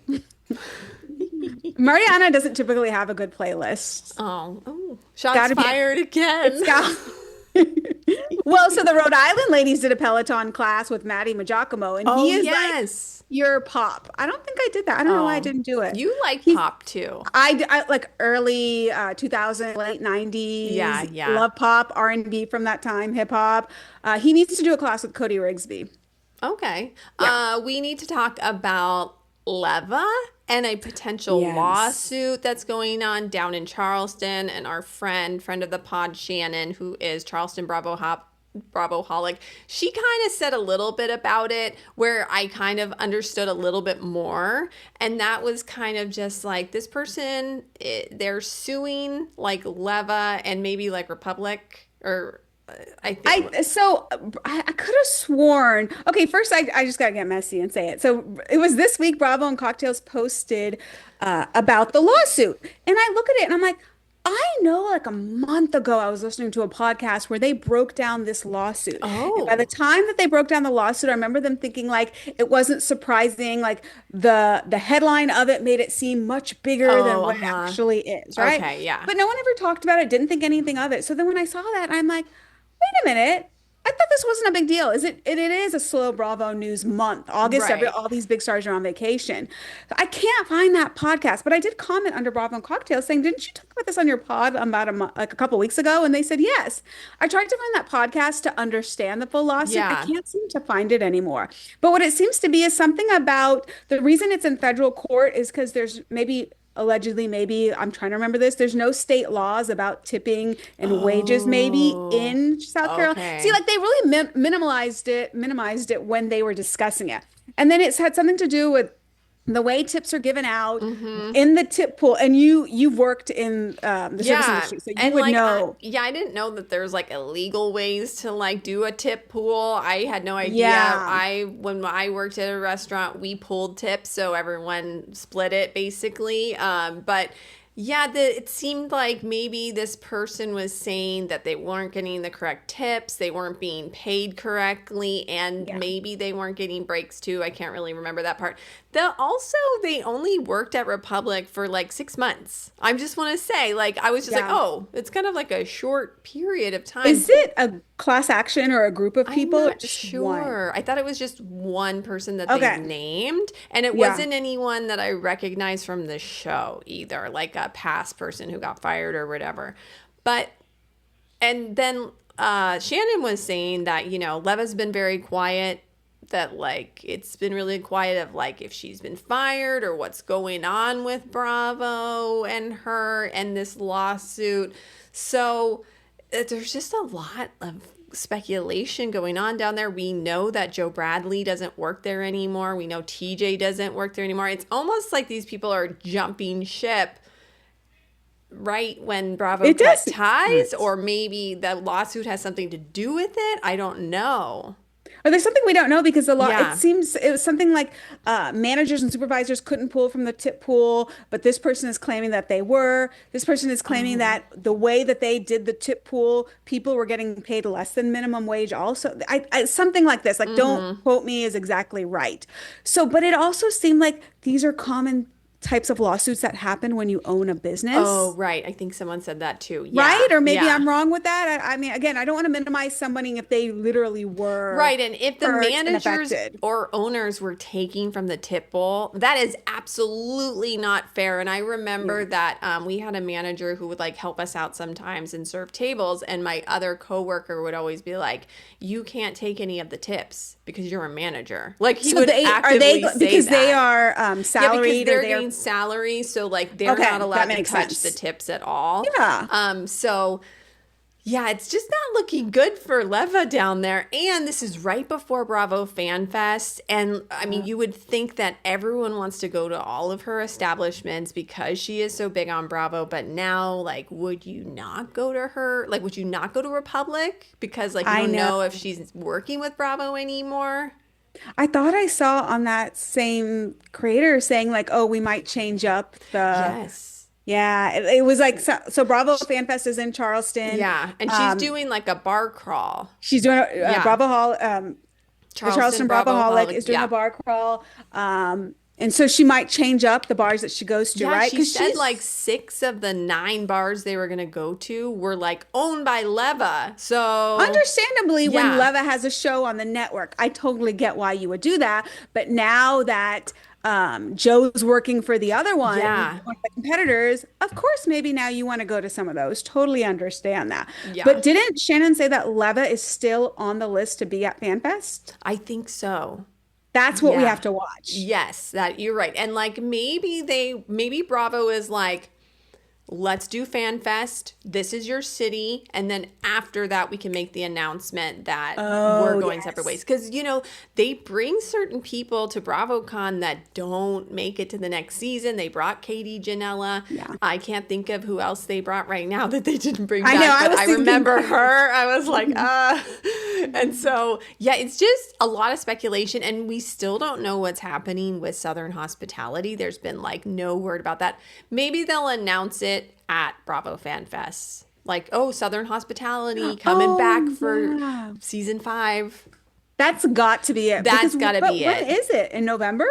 S3: Mariana doesn't typically have a good playlist.
S2: Oh, shots fired again.
S3: Well, so the Rhode Island ladies did a Peloton class with Maddie Magiacomo, and he is like your pop. I don't think I did that. I don't know why I didn't do it.
S2: You like pop too.
S3: I like early 2000, late 90s.
S2: Yeah.
S3: Love pop, R&B from that time, hip hop. He needs to do a class with Cody Rigsby.
S2: Okay. We need to talk about Leva and a potential lawsuit that's going on down in Charleston, and our friend of the pod, Shannon, who is Charleston Bravo Bravoholic. She kind of said a little bit about it where I kind of understood a little bit more. And that was kind of just like this person, they're suing like Leva and maybe like Republic or I think.
S3: I could have sworn. Okay, first I just gotta get messy and say it. So it was this week. Bravo and Cocktails posted about the lawsuit, and I look at it and I'm like, I know, like a month ago, I was listening to a podcast where they broke down this lawsuit. And by the
S2: Oh,
S3: time that they broke down the lawsuit, I remember them thinking like it wasn't surprising, like the headline of it made it seem much bigger than what it
S2: uh-huh.
S3: actually is, right?
S2: Okay, yeah.
S3: But no one ever talked about it, didn't think anything of it. So then when I saw that, I'm like, wait a minute. I thought this wasn't a big deal. It is a slow Bravo news month. August,
S2: Right.
S3: all these big stars are on vacation. I can't find that podcast, but I did comment under Bravo and Cocktails saying, "Didn't you talk about this on your pod about like a couple weeks ago?" And they said yes. I tried to find that podcast to understand the full lawsuit. I
S2: Yeah.
S3: can't seem to find it anymore. But what it seems to be is something about the reason it's in federal court is because there's maybe allegedly, maybe I'm trying to remember this. There's no state laws about tipping and wages, maybe
S2: Oh,
S3: in South Carolina. See,
S2: okay.
S3: like they really minimized it when they were discussing it. And then it's had something to do with the way tips are given out
S2: Mm-hmm.
S3: in the tip pool. And you've worked in the service
S2: Yeah.
S3: industry, so you
S2: And
S3: would
S2: like
S3: know.
S2: I didn't know that there's like illegal ways to like do a tip pool. I had no idea.
S3: Yeah.
S2: When I worked at a restaurant, we pulled tips so everyone split it basically. But yeah, it seemed like maybe this person was saying that they weren't getting the correct tips, they weren't being paid correctly, and
S3: Yeah.
S2: maybe they weren't getting breaks too. I can't really remember that part. They only worked at Republic for like 6 months. I just want to say, like, I was just like,
S3: Yeah.
S2: oh, it's kind of like a short period of time.
S3: Is it a class action or a group of
S2: I'm
S3: people or
S2: not
S3: just one?
S2: sure. I thought it was just one person that they
S3: Okay.
S2: named, and it
S3: Yeah.
S2: wasn't anyone that I recognized from the show either, like a past person who got fired or whatever. But and then Shannon was saying that, Leva's been very quiet, that like it's been really quiet of like if she's been fired or what's going on with Bravo and her and this lawsuit. So there's just a lot of speculation going on down there. We know that Joe Bradley doesn't work there anymore. We know TJ doesn't work there anymore. It's almost like these people are jumping ship right when Bravo
S3: It
S2: cut
S3: does make
S2: ties,
S3: sense.
S2: or maybe the lawsuit has something to do with it. I don't know.
S3: Or there's something we don't know because the law, it
S2: Yeah.
S3: seems it was something like managers and supervisors couldn't pull from the tip pool, but this person is claiming that they were. This person is claiming
S2: Oh.
S3: that the way that they did the tip pool, people were getting paid less than minimum wage also. Something like this, like don't quote me is exactly right. So, but it also seemed like these are common types of lawsuits that happen when you own a
S2: Oh,
S3: business.
S2: right. I think someone said that too.
S3: Right?
S2: Yeah.
S3: Or maybe
S2: Yeah.
S3: I'm wrong with that. I mean, again, I don't want to minimize somebody if they literally were
S2: Right, and if the
S3: hurt and
S2: managers
S3: affected.
S2: or owners were taking from the tip bowl, that is absolutely not fair. And I remember that we had a manager who would like help us out sometimes and serve tables, and my other coworker would always be like, "You can't take any of the tips because you're a manager." Like he
S3: So
S2: would
S3: they
S2: actively say
S3: because they
S2: that.
S3: are
S2: Yeah, because
S3: salaried or
S2: they're
S3: they're
S2: getting salary, so like they're
S3: okay,
S2: not
S3: that
S2: allowed to
S3: makes
S2: touch the
S3: sense.
S2: tips at all.
S3: Yeah.
S2: So yeah, it's just not looking good for Leva down there. And this is right before Bravo Fan Fest. And I mean, you would think that everyone wants to go to all of her establishments because she is so big on Bravo. But now, like, would you not go to her? Like, would you not go to Republic? Because, like, you
S3: I
S2: don't
S3: know.
S2: know if she's working with Bravo anymore.
S3: I thought I saw on that same creator saying like, oh, we might change up the
S2: Yes.
S3: yeah, it was like so Bravo Fan Fest is in Charleston.
S2: Yeah. And she's doing like a bar crawl.
S3: She's doing
S2: Yeah.
S3: Bravo Hall the
S2: Charleston
S3: Charleston
S2: Bravo
S3: Bravoholic
S2: Holic.
S3: is doing
S2: Yeah.
S3: a bar crawl. And so she might change up the bars that she goes to,
S2: Yeah,
S3: right?
S2: she
S3: Because
S2: said
S3: she's
S2: like 6 of the 9 bars they were going to go to were like owned by Leva. So,
S3: understandably, when
S2: yeah.
S3: Leva has a show on the network, I totally get why you would do that. But now that Joe's working for the other
S2: Yeah.
S3: one of the competitors, of course, maybe now you want to go to some of those. Totally understand that.
S2: Yeah.
S3: But didn't Shannon say that Leva is still on the list to be at FanFest?
S2: I think so.
S3: That's what we
S2: Yeah.
S3: have to watch.
S2: Yes, that you're right. And like maybe Bravo is like, let's do Fan Fest. This is your city. And then after that, we can make the announcement that we're going separate ways. Because, you know, they bring certain people to BravoCon that don't make it to the next season. They brought Katie Janela.
S3: Yeah.
S2: I can't think of who else they brought right now that they didn't bring
S3: I
S2: back.
S3: know,
S2: But I remember her. I was like, And so, yeah, it's just a lot of speculation. And we still don't know what's happening with Southern Hospitality. There's been like no word about that. Maybe they'll announce it at Bravo Fan Fest. Like, oh, Southern Hospitality coming back for season 5.
S3: That's got to be it.
S2: That's got to be it.
S3: When is it? In November?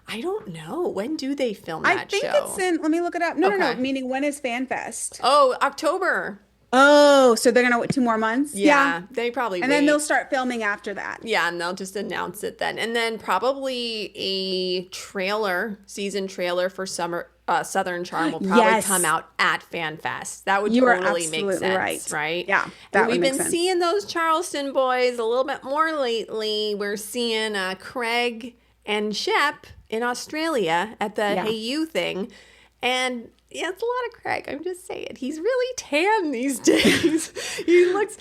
S2: I don't know. When do they film that show?
S3: I think it's in, let me look it up. No. Meaning when is Fan Fest?
S2: Oh, October.
S3: Oh, so they're going to wait 2 more months?
S2: Yeah, they probably
S3: And then they'll start filming after that.
S2: Yeah, and they'll just announce it then. And then probably a season trailer for Southern Charm will probably come out at Fan Fest. That would totally make sense, right?
S3: Yeah,
S2: we've been seeing those Charleston boys a little bit more lately. We're seeing Craig and Shep in Australia at the Hey You thing. And yeah, it's a lot of Craig. I'm just saying. He's really tan these days. He looks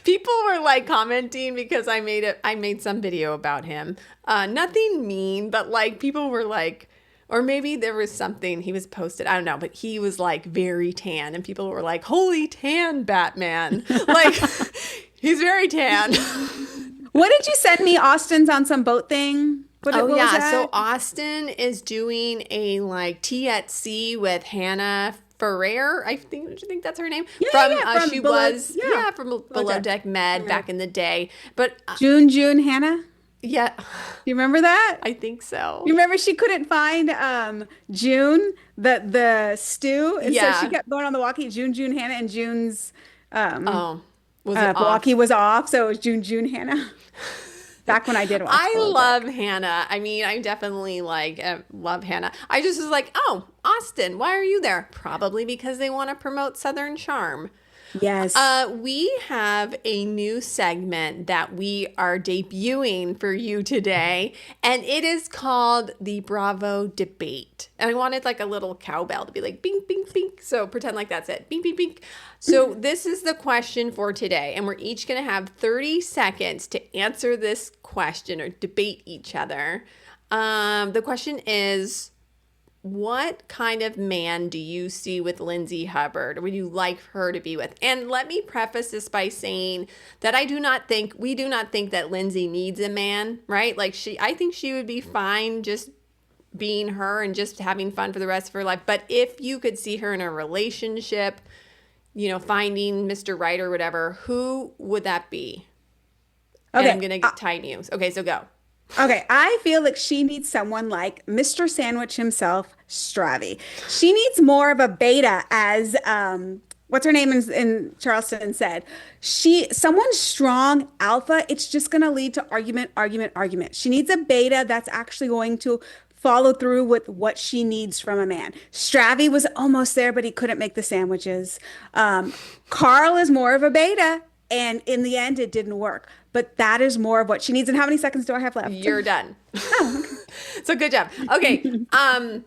S2: people were like commenting because I made some video about him. Nothing mean, but like people were like, or maybe there was something he was posted. I don't know, but he was like very tan and people were like, "Holy tan Batman." Like he's very tan.
S3: What did you send me? Austin's on some boat thing?
S2: So Austin is doing a like tea at sea with Hannah Ferrer. I think that's her name. From Below Deck Med back in the day. But
S3: June Hannah?
S2: Yeah.
S3: You remember that?
S2: I think so.
S3: You remember she couldn't find June, the stew? And so she kept going on the walkie, June Hannah, and June's walkie was off. So it was June Hannah. Back when I did watch
S2: I love Hannah. I mean, I definitely love Hannah. I just was like, oh, Austin, why are you there? Probably because they want to promote Southern Charm.
S3: Yes.
S2: We have a new segment that we are debuting for you today, and it is called the Bravo Debate. And I wanted like a little cowbell to be like, bing, bing, bing. So pretend like that's it. Bing, bing, bing. So this is the question for today, and we're each going to have 30 seconds to answer this question or debate each other. The question is, what kind of man do you see with Lindsay Hubbard? Or would you like her to be with? And let me preface this by saying that we do not think that Lindsay needs a man, right? Like I think she would be fine just being her and just having fun for the rest of her life. But if you could see her in a relationship, you know, finding Mr. Right or whatever, who would that be? Okay. And I'm going to tie news. Okay, so go.
S3: Okay, I feel like she needs someone like Mr. Sandwich himself, Stravy. She needs more of a beta, as what's her name in Charleston said. Someone strong, alpha. It's just going to lead to argument. She needs a beta that's actually going to follow through with what she needs from a man. Stravy was almost there, but he couldn't make the sandwiches. Carl is more of a beta, and in the end, it didn't work. But that is more of what she needs. And how many seconds do I have left?
S2: You're done. So good job. Okay. So I'm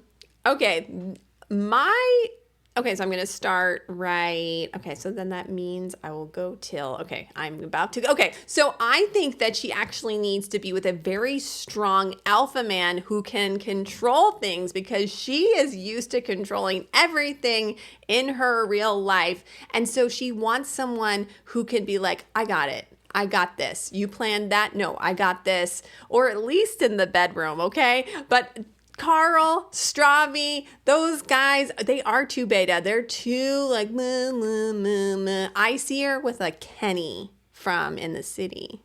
S2: going to start right. Okay. So then that means I will go till, okay, I'm about to go. Okay. So I think that she actually needs to be with a very strong alpha man who can control things, because she is used to controlling everything in her real life. And so she wants someone who can be like, I got it. I got this. You planned that? No, I got this. Or at least in the bedroom, okay? But Carl, Stravy, those guys, they are too beta. They're too like, meh, meh, meh, meh. I see her with a Kenny from In the City.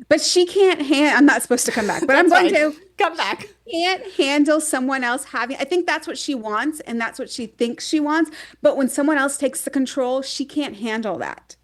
S3: But she can't I'm not supposed to come back, but I'm going to.
S2: Come back.
S3: Can't handle someone else I think that's what she wants, and that's what she thinks she wants. But when someone else takes the control, she can't handle that.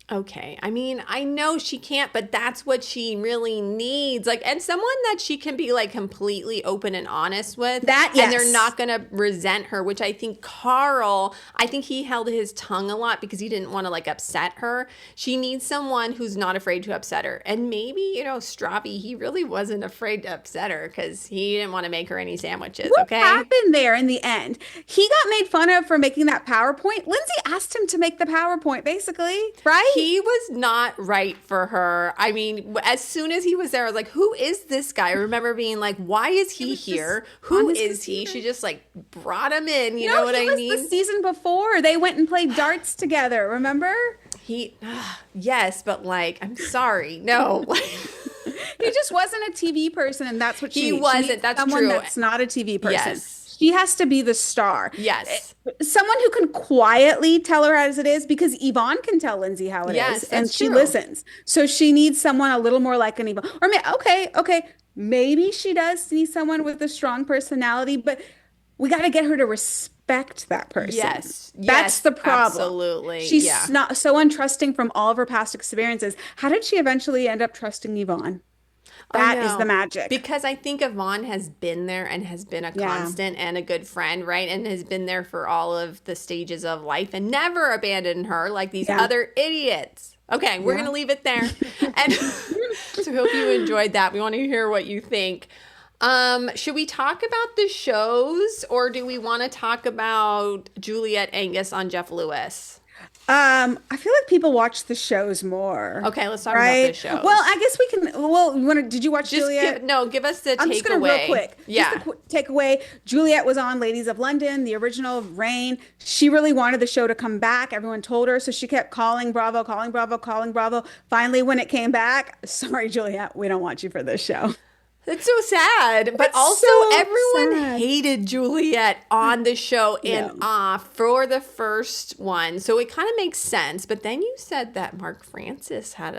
S2: Okay. I mean, I know she can't, but that's what she really needs. Like, and someone that she can be like completely open and honest with.
S3: That,
S2: And they're
S3: yes.
S2: not going to resent her, which I think I think he held his tongue a lot because he didn't want to like upset her. She needs someone who's not afraid to upset her. And maybe, Stravi, he really wasn't afraid to upset her because he didn't want to make her any sandwiches.
S3: What
S2: Okay.
S3: happened there in the end? He got made fun of for making that PowerPoint. Lindsay asked him to make the PowerPoint, basically, right?
S2: He was not right for her. I mean, as soon as he was there, I was like, who is this guy? I remember being like, why is he here? Who is he? She just like brought him in. You know what I mean?
S3: The season before, they went and played darts together, remember?
S2: Yes, but like, I'm sorry. No.
S3: He just wasn't a TV person, and that's what she needs.
S2: wasn't.
S3: She needs
S2: That's
S3: someone
S2: true.
S3: that's not a TV person.
S2: Yes.
S3: She has to be the star.
S2: Yes.
S3: Someone who can quietly tell her as it is, because Yvonne can tell Lindsay how it
S2: Yes,
S3: is, and
S2: that's
S3: she
S2: true.
S3: listens. So she needs someone a little more like an Yvonne. Or okay, maybe she does need someone with a strong personality, but we got to get her to respect that person.
S2: Yes.
S3: That's the problem.
S2: Absolutely.
S3: She's not so untrusting from all of her past experiences. How did she eventually end up trusting Yvonne? That is the magic.
S2: Because I think Yvonne has been there and has been a constant and a good friend, right? And has been there for all of the stages of life and never abandoned her like these other idiots. Okay, we're going to leave it there. And so hope you enjoyed that. We want to hear what you think. Should we talk about the shows, or do we want to talk about Juliet Angus on Jeff Lewis?
S3: I feel like people watch the shows more.
S2: Okay, let's talk about the shows.
S3: Well, I guess we can. Well, did you watch Juliet?
S2: Give us the takeaway.
S3: I'm just going to real quick.
S2: Yeah.
S3: Just a quick takeaway. Juliet was on Ladies of London, the original Reign. She really wanted the show to come back. Everyone told her, so she kept calling Bravo, calling Bravo, calling Bravo. Finally, when it came back, sorry, Juliet, we don't want you for this show.
S2: It's so sad. But also, everyone hated Juliet on the show and off for the first one. So it kind of makes sense. But then you said that Mark Francis had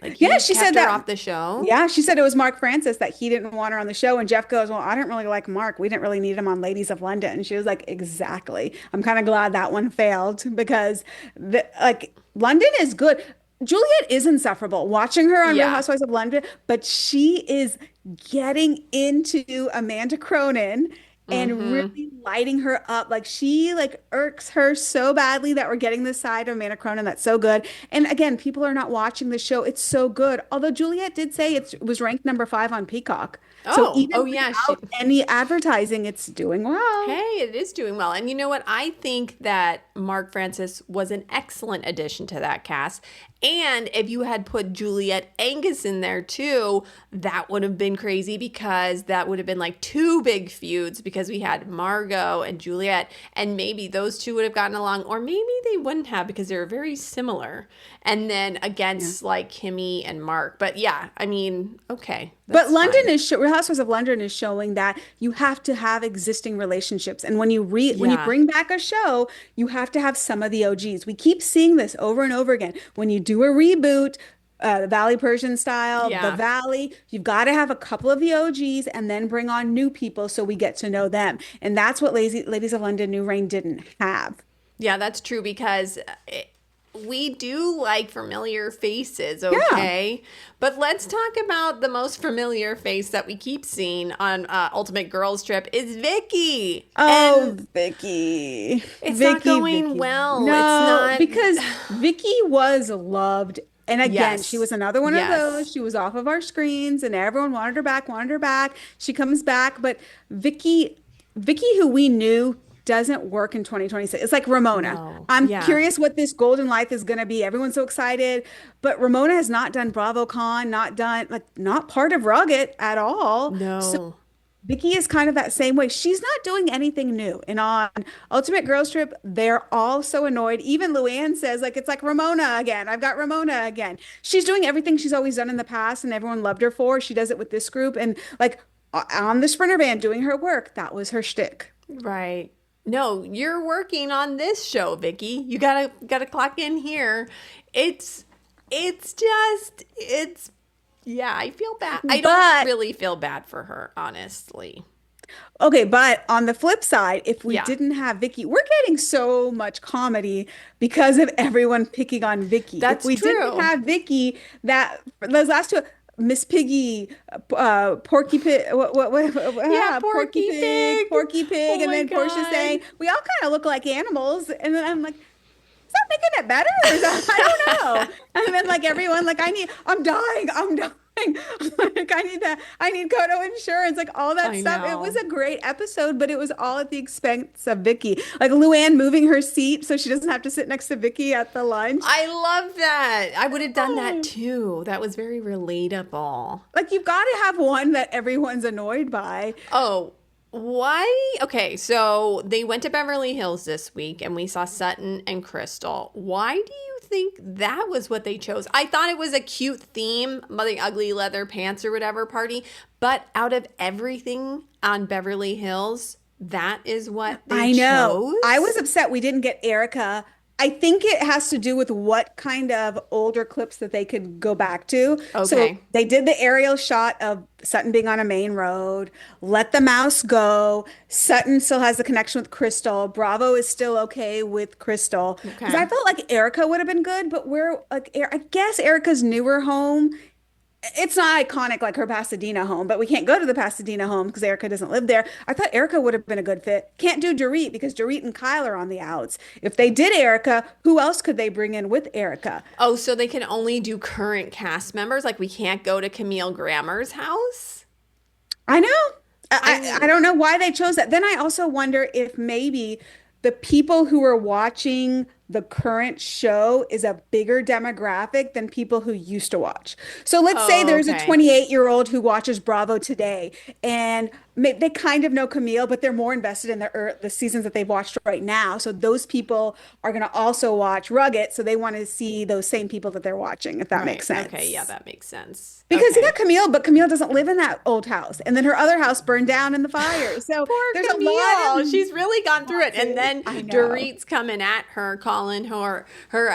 S2: she said that off the show.
S3: Yeah, she said it was Mark Francis that he didn't want her on the show. And Jeff goes, well, I didn't really like Mark. We didn't really need him on Ladies of London. And she was like, exactly. I'm kind of glad that one failed because London is good. Juliet is insufferable. Watching her on Real Housewives of London, but she is getting into Amanda Cronin and really lighting her up. Like she irks her so badly that we're getting this side of Amanda Cronin that's so good. And again, people are not watching the show. It's so good. Although Juliet did say it was ranked number 5 on Peacock. So even without any advertising, it's doing well.
S2: Hey, it is doing well. And you know what? I think that Mark Francis was an excellent addition to that cast. And if you had put Juliet Angus in there too, that would have been crazy because that would have been like 2 big feuds because we had Margot and Juliet, and maybe those two would have gotten along, or maybe they wouldn't have because they're very similar. And then against like Kimmy and Mark. But yeah, I mean, okay.
S3: But London Real Housewives of London is showing that you have to have existing relationships. And when you when you bring back a show, you have to have some of the OGs. We keep seeing this over and over again. When you do a reboot, the Valley Persian style, the Valley, you've got to have a couple of the OGs and then bring on new people so we get to know them. And that's what Ladies of London New Reign didn't have.
S2: Yeah, that's true because we do like familiar faces, okay? Yeah. But let's talk about the most familiar face that we keep seeing on Ultimate Girls Trip is Vicky.
S3: Oh, and Vicky.
S2: It's not going well.
S3: No,
S2: it's not
S3: because Vicky was loved. And again, she was another one of those. She was off of our screens and everyone wanted her back. She comes back. But Vicky, who we knew, doesn't work in 2026. It's like Ramona. No. I'm curious what this Golden Life is going to be. Everyone's so excited, but Ramona has not done BravoCon, not part of Rugged at all.
S2: No.
S3: So Vicky is kind of that same way. She's not doing anything new. And on Ultimate Girls Trip, they're all so annoyed. Even Luann says, it's like Ramona again. I've got Ramona again. She's doing everything she's always done in the past and everyone loved her for. She does it with this group. And on the Sprinter van doing her work, that was her shtick.
S2: Right. No, you're working on this show, Vicky. You gotta clock in here. I feel bad. I don't really feel bad for her, honestly.
S3: Okay, but on the flip side, if we
S2: Yeah,
S3: didn't have Vicky, we're getting so much comedy because of everyone picking on Vicky. If
S2: that's
S3: we didn't
S2: true.
S3: have Vicky, that those last two, Miss Piggy, Porky Pig,
S2: Yeah,
S3: Porky
S2: Porky
S3: Pig,
S2: Pig.
S3: Porky Pig,
S2: Oh
S3: and
S2: my
S3: then Portia
S2: God.
S3: saying, "We all kind of look like animals," and then I'm like, is that making it better? Or is that, I don't know. And then like everyone, like I'm dying, I'm dying. Like I need Kodo insurance, like all that
S2: I
S3: stuff. It was
S2: know.
S3: a great episode, but it was all at the expense of Vicky. Like Luann moving her seat so she doesn't have to sit next to Vicky at the lunch.
S2: I love that. I would have done that
S3: Oh,
S2: too. That was very relatable.
S3: like you've got to have one that everyone's annoyed by.
S2: Oh, why? Okay, so they went to Beverly Hills this week and we saw Sutton and Crystal. Why do you think that was what they chose? I thought it was a cute theme, the ugly leather pants or whatever party, but out of everything on Beverly Hills, that is what they
S3: I know. I was
S2: chose?
S3: upset we didn't get Erica. I think it has to do with what kind of older clips that they could go back to. So
S2: Okay.
S3: they did the aerial shot of Sutton being on a main road, let the mouse go. Sutton still has the connection with Crystal. Bravo is still okay with Crystal. Because
S2: Okay.
S3: I felt like Erica would have been good, but we're like, I guess Erica's newer home, it's not iconic like her Pasadena home, but we can't go to the Pasadena home because Erica doesn't live there. I thought Erica would have been a good fit. Can't do Dorit because Dorit and Kyle are on the outs. If they did Erica, who else could they bring in with Erica?
S2: Oh, so they can only do current cast members? Like we can't go to Camille Grammer's house?
S3: I know. I
S2: I'm
S3: don't know why they chose that. Then I also wonder if maybe the people who are watching the current show is a bigger demographic than people who used to watch. So let's say
S2: Oh,
S3: there's a
S2: okay.
S3: 28-year-old who watches Bravo today and they kind of know Camille, but they're more invested in the seasons that they've watched right now. So those people are going to also watch Rugged. So they want to see those same people that they're watching, if that
S2: Right.
S3: makes
S2: Okay. Yeah,
S3: sense.
S2: that makes sense.
S3: Because yeah,
S2: Okay.
S3: Camille doesn't live in that old house, and then her other house burned down in the fire. So
S2: Poor
S3: there's a lot
S2: Camille.
S3: of
S2: She's really gone through it. And
S3: nuances.
S2: then
S3: I know,
S2: Dorit's coming at her, calling her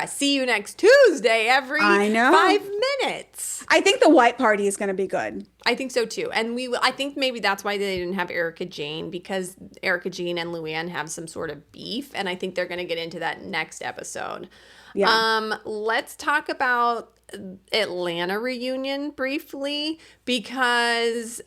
S2: see you next Tuesday every
S3: I know.
S2: 5 minutes.
S3: I think the white party is going to be good.
S2: I think so too. And I think maybe that's why they didn't have Erica Jane because Erica Jane and Luann have some sort of beef. And I think they're going to get into that next episode.
S3: Yeah.
S2: Let's talk about Atlanta reunion briefly because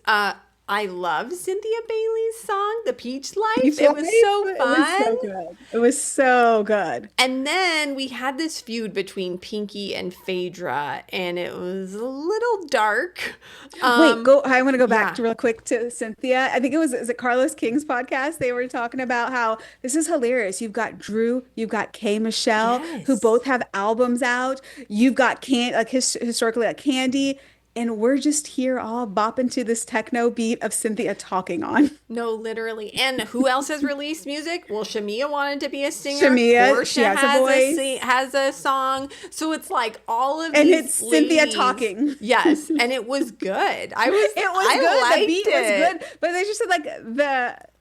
S2: I love Cynthia Bailey's song, The Peach Life.
S3: Peach
S2: It
S3: Life,
S2: was so
S3: it was
S2: fun.
S3: so good. It was so good.
S2: And then we had this feud between Pinky and Phaedra, and it was a little dark.
S3: Wait, go. I want to go back
S2: Yeah.
S3: to real quick to Cynthia. I think is it Carlos King's podcast? They were talking about how this is hilarious. You've got Drew, you've got Kay Michelle, who
S2: Yes.
S3: both have albums out. You've got historically like Candy, and we're just here all bopping to this techno beat of Cynthia talking on.
S2: No, literally. And who else has released music? Well, Shamia wanted to be a singer.
S3: Shamia, she
S2: Portia
S3: has a voice,
S2: has a song. So it's like all of
S3: and
S2: these
S3: it's Cynthia
S2: ladies.
S3: talking.
S2: Yes, and it was good.
S3: It was
S2: I
S3: good. The
S2: liked
S3: beat
S2: it.
S3: was good, but they just said like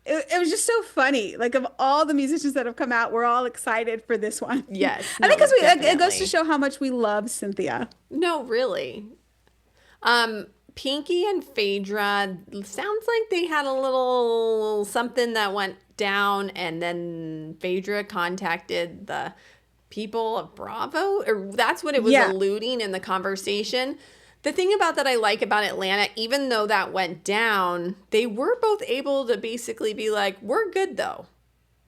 S3: it was just so funny. Like of all the musicians that have come out, we're all excited for this one.
S2: Yes,
S3: I think
S2: no,
S3: because it goes to
S2: definitely.
S3: show how much we love Cynthia.
S2: No, really. Pinky and Phaedra sounds like they had a little something that went down, and then Phaedra contacted the people of Bravo, or that's what it was
S3: Yeah,
S2: alluding in the conversation. The thing about that I like about Atlanta, even though that went down, they were both able to basically be like, "We're good though."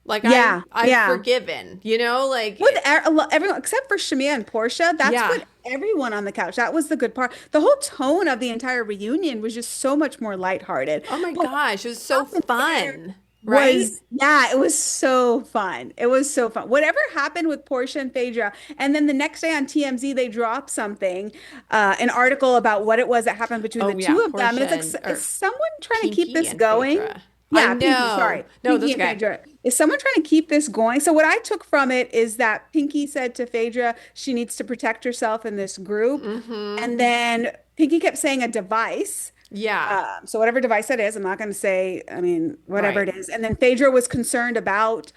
S2: Like
S3: yeah,
S2: I've
S3: yeah.
S2: forgiven, like
S3: With everyone except for Shamia and Portia, that's
S2: yeah.
S3: what everyone on the couch. That was the good part. The whole tone of the entire reunion was just so much more lighthearted.
S2: Oh my
S3: But what
S2: gosh, it was so
S3: happened there
S2: fun, right?
S3: was yeah, it was so fun. It was so fun. Whatever happened with Portia and Phaedra, and then the next day on TMZ they dropped something, an article about what it was that happened between
S2: Oh
S3: the
S2: yeah,
S3: two of them. And
S2: Portia
S3: it's like,
S2: and
S3: is
S2: or
S3: someone trying to keep
S2: Pinky
S3: this
S2: and
S3: going?
S2: Phaedra. I
S3: Yeah, Pinky,
S2: know.
S3: sorry.
S2: No,
S3: Pinky
S2: that's
S3: and
S2: okay.
S3: Phaedra. Is someone trying to keep this going? So what I took from it is that Pinky said to Phaedra she needs to protect herself in this group.
S2: Mm-hmm.
S3: And then Pinky kept saying a device.
S2: Yeah.
S3: So whatever device that is, I'm not going to say, I mean, whatever
S2: Right.
S3: it is. And then Phaedra was concerned about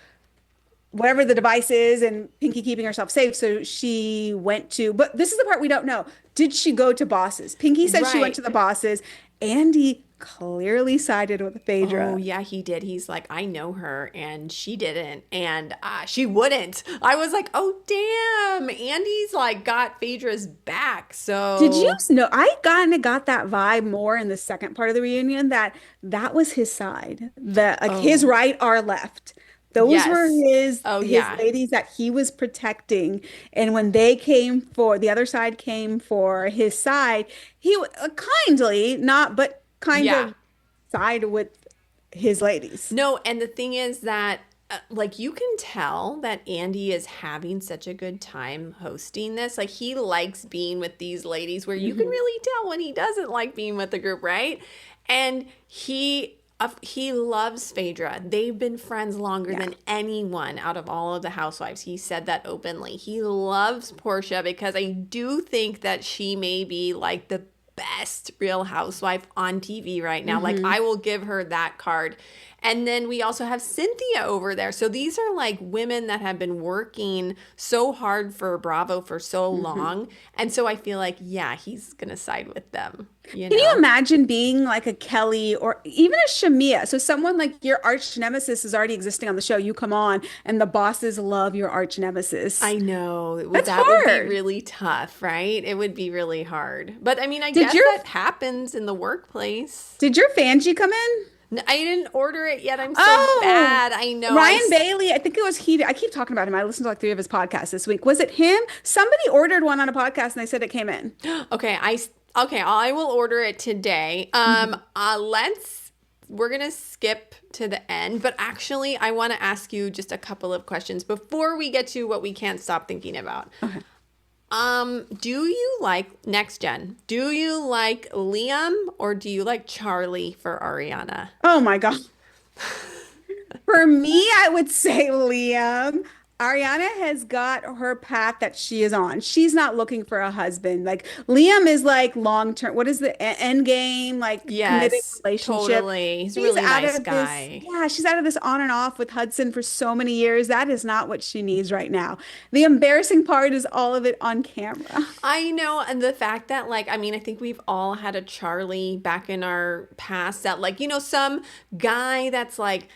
S3: whatever the device is and Pinky keeping herself safe. So she went to, but this is the part we don't know. Did she go to bosses? Pinky said she went
S2: Right.
S3: to the bosses. Andy clearly sided with Phaedra.
S2: Oh, yeah, he did. He's like, I know her, and she didn't, and she wouldn't. I was like, oh, damn. Andy's like got Phaedra's back.
S3: Did you
S2: So,
S3: know? I kind of got that vibe more in the second part of the reunion that was his side. His
S2: oh,
S3: right, our left. Those were
S2: yes. Oh,
S3: his
S2: yeah.
S3: ladies that he was protecting. And when they came for the other side came for his side, kindly, not but kind
S2: Yeah.
S3: of side with his ladies.
S2: No, and the thing is that like you can tell that Andy is having such a good time hosting this. Like he likes being with these ladies where you can
S3: Mhm.
S2: really tell when he doesn't like being with the group, right? And he loves Phaedra. They've been friends longer
S3: Yeah.
S2: than anyone out of all of the housewives. He said that openly. He loves Portia because I do think that she may be like the best real housewife on TV right now. Like
S3: Mhm.
S2: I will give her that card. And then we also have Cynthia over there. So these are like women that have been working so hard for Bravo for so
S3: Mhm.
S2: long. And so I feel like, yeah, he's going to side with them, you
S3: Can you
S2: know?
S3: imagine being like a Kelly or even a Shamia? So someone like your arch nemesis is already existing on the show. You come on and the bosses love your arch nemesis.
S2: I know.
S3: That's
S2: That would be
S3: hard.
S2: really tough, right? It would be really hard. But I mean, I
S3: Did
S2: guess
S3: your
S2: that happens in the workplace.
S3: did your Fangie come in?
S2: I didn't order it yet. I'm so
S3: Oh,
S2: bad. I know.
S3: Ryan Bailey. I think it was he. I keep talking about him. I listened to like three of his podcasts this week. Was it him? Somebody ordered one on a podcast and they said it came in.
S2: Okay, I will order it today. We're going to skip to the end, but actually I want to ask you just a couple of questions before we get to what we can't stop thinking about.
S3: Okay.
S2: Do you like next gen? Do you like Liam or do you like Charlie for Ariana?
S3: Oh my God. For me, I would say Liam. Ariana has got her path that she is on. She's not looking for a husband. Like Liam is like long term. What is the end game? Like committed
S2: Yes,
S3: relationship.
S2: totally. He's a
S3: She's
S2: really
S3: out
S2: nice
S3: of this.
S2: guy.
S3: Yeah, she's out of this on and off with Hudson for so many years. That is not what she needs right now. The embarrassing part is all of it on camera.
S2: I know, and the fact that like I mean, I think we've all had a Charlie back in our past that like, some guy that's like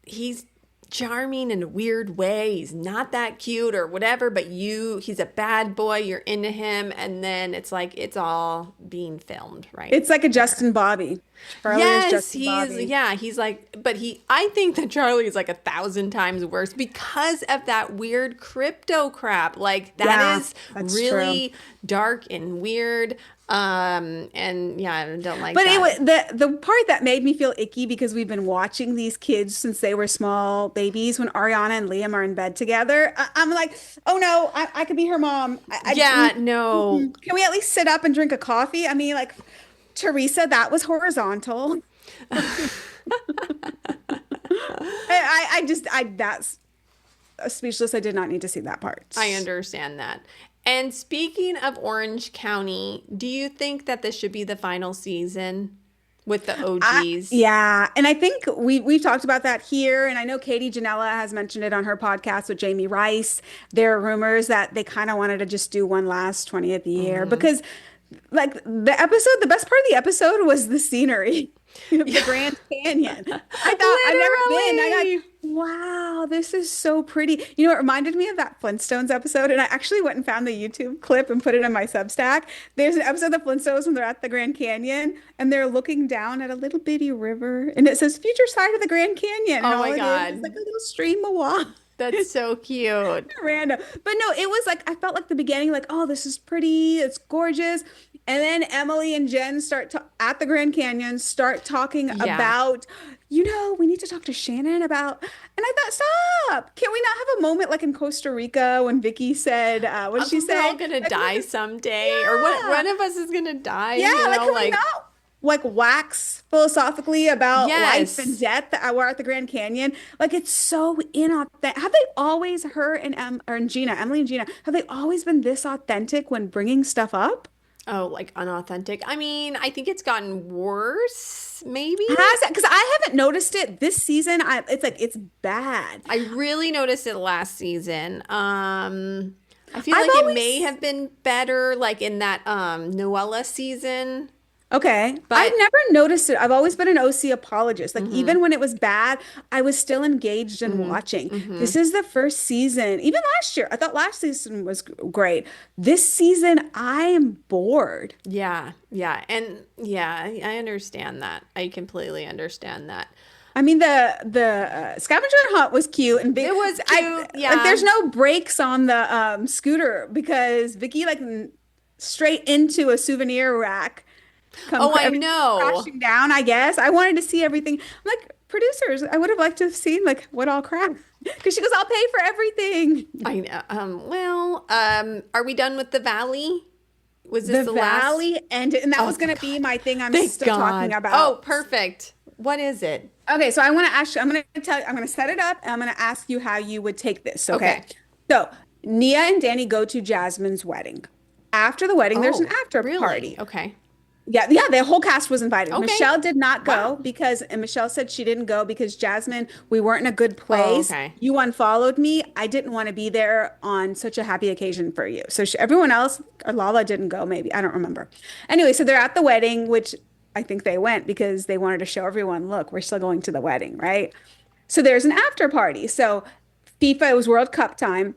S2: he's charming in a weird way. He's not that cute or whatever, but he's a bad boy, you're into him, and then it's like it's all being filmed, right?
S3: It's like a Justin Bobby. Charlie is
S2: Yes,
S3: Justin Bobby.
S2: he's like, but I think that Charlie is like 1,000 times worse because of that weird crypto crap. Like that
S3: Yeah,
S2: is
S3: that's
S2: really
S3: true.
S2: dark and weird. And yeah, I don't like
S3: But it
S2: that.
S3: was the part that made me feel icky because we've been watching these kids since they were small babies. When Ariana and Liam are in bed together, I'm like, oh no, I could be her mom.
S2: Yeah, no.
S3: Can we at least sit up and drink a coffee? I mean, like Teresa, that was horizontal. That's speechless. I did not need to see that part.
S2: I understand that. And speaking of Orange County, do you think that this should be the final season with the OGs?
S3: Yeah, and I think we've talked about that here, and I know Katie Janella has mentioned it on her podcast with Jamie Rice. There are rumors that they kind of wanted to just do one last 20th year because, like the best part of the episode was the scenery, the Grand Canyon. I thought I've never been. I got wow, this is so pretty. It reminded me of that Flintstones episode, and I actually went and found the YouTube clip and put it in my Substack. There's an episode of the Flintstones when they're at the Grand Canyon and they're looking down at a little bitty river, and it says "Future Side of the Grand Canyon." And
S2: Oh
S3: all
S2: my
S3: it
S2: God.
S3: is like a little stream of water.
S2: That's so cute.
S3: Random. But no, it was like I felt like the beginning, like, oh, this is pretty, it's gorgeous. And then Emily and Jen at the Grand Canyon start talking
S2: Yeah.
S3: about, we need to talk to Shannon about, and I thought, stop. Can we not have a moment like in Costa Rica when Vicky said, what did she
S2: We're all
S3: say?
S2: gonna die someday,
S3: Yeah.
S2: or one of us is gonna die.
S3: Yeah, like can we
S2: like
S3: not like wax philosophically about
S2: Yes.
S3: life and death that we're at the Grand Canyon? Like it's so inauthentic. Have they always Emily and Gina, have they always been this authentic when bringing stuff up?
S2: oh, like unauthentic. I mean, I think it's gotten worse. Maybe
S3: Has it? Because I haven't noticed it this season. It's like it's bad.
S2: I really noticed it last season. I feel
S3: I've
S2: like it
S3: always
S2: may have been better, like in that Noella season.
S3: Okay. I've
S2: But
S3: never noticed it. I've always been an OC apologist. Like
S2: mm-hmm,
S3: even when it was bad, I was still engaged in
S2: mm-hmm,
S3: watching.
S2: mm-hmm.
S3: This is the first season. Even last year, I thought last season was great. This season, I am bored.
S2: Yeah, yeah. And yeah, I understand that. I completely understand that.
S3: I mean, the scavenger hunt was cute and big.
S2: It was
S3: I
S2: cute.
S3: like.
S2: Yeah.
S3: There's no brakes on the scooter because Vicky like straight into a souvenir rack.
S2: Oh, I
S3: Everything
S2: know.
S3: crashing down. I guess I wanted to see everything. I'm like producers, I would have liked to have seen like what all crashed because she goes, "I'll pay for everything."
S2: I know. Are we done with the valley? Was this
S3: The
S2: the last?
S3: valley ended, and that
S2: Oh,
S3: was going
S2: thank
S3: to be
S2: God.
S3: my thing. I'm
S2: Thank
S3: still talking
S2: God. Oh,
S3: about.
S2: perfect. What is it?
S3: Okay, so I want to ask you, I'm going to tell you, I'm going to set it up and I'm going to ask you how you would take this, okay?
S2: Okay.
S3: So, Nia and Danny go to Jasmine's wedding. After the wedding, there's an
S2: Oh,
S3: after
S2: really?
S3: party.
S2: Okay.
S3: Yeah, the whole cast was invited.
S2: Okay.
S3: Michelle did not go
S2: Wow.
S3: and Michelle said she didn't go because Jasmine, we weren't in a good
S2: Oh,
S3: place.
S2: okay.
S3: You unfollowed me. I didn't want to be there on such a happy occasion for you. So everyone else, or Lala didn't go, maybe. I don't remember. Anyway, so they're at the wedding, which I think they went because they wanted to show everyone, look, we're still going to the wedding, right? So there's an after party. So FIFA, it was World Cup time.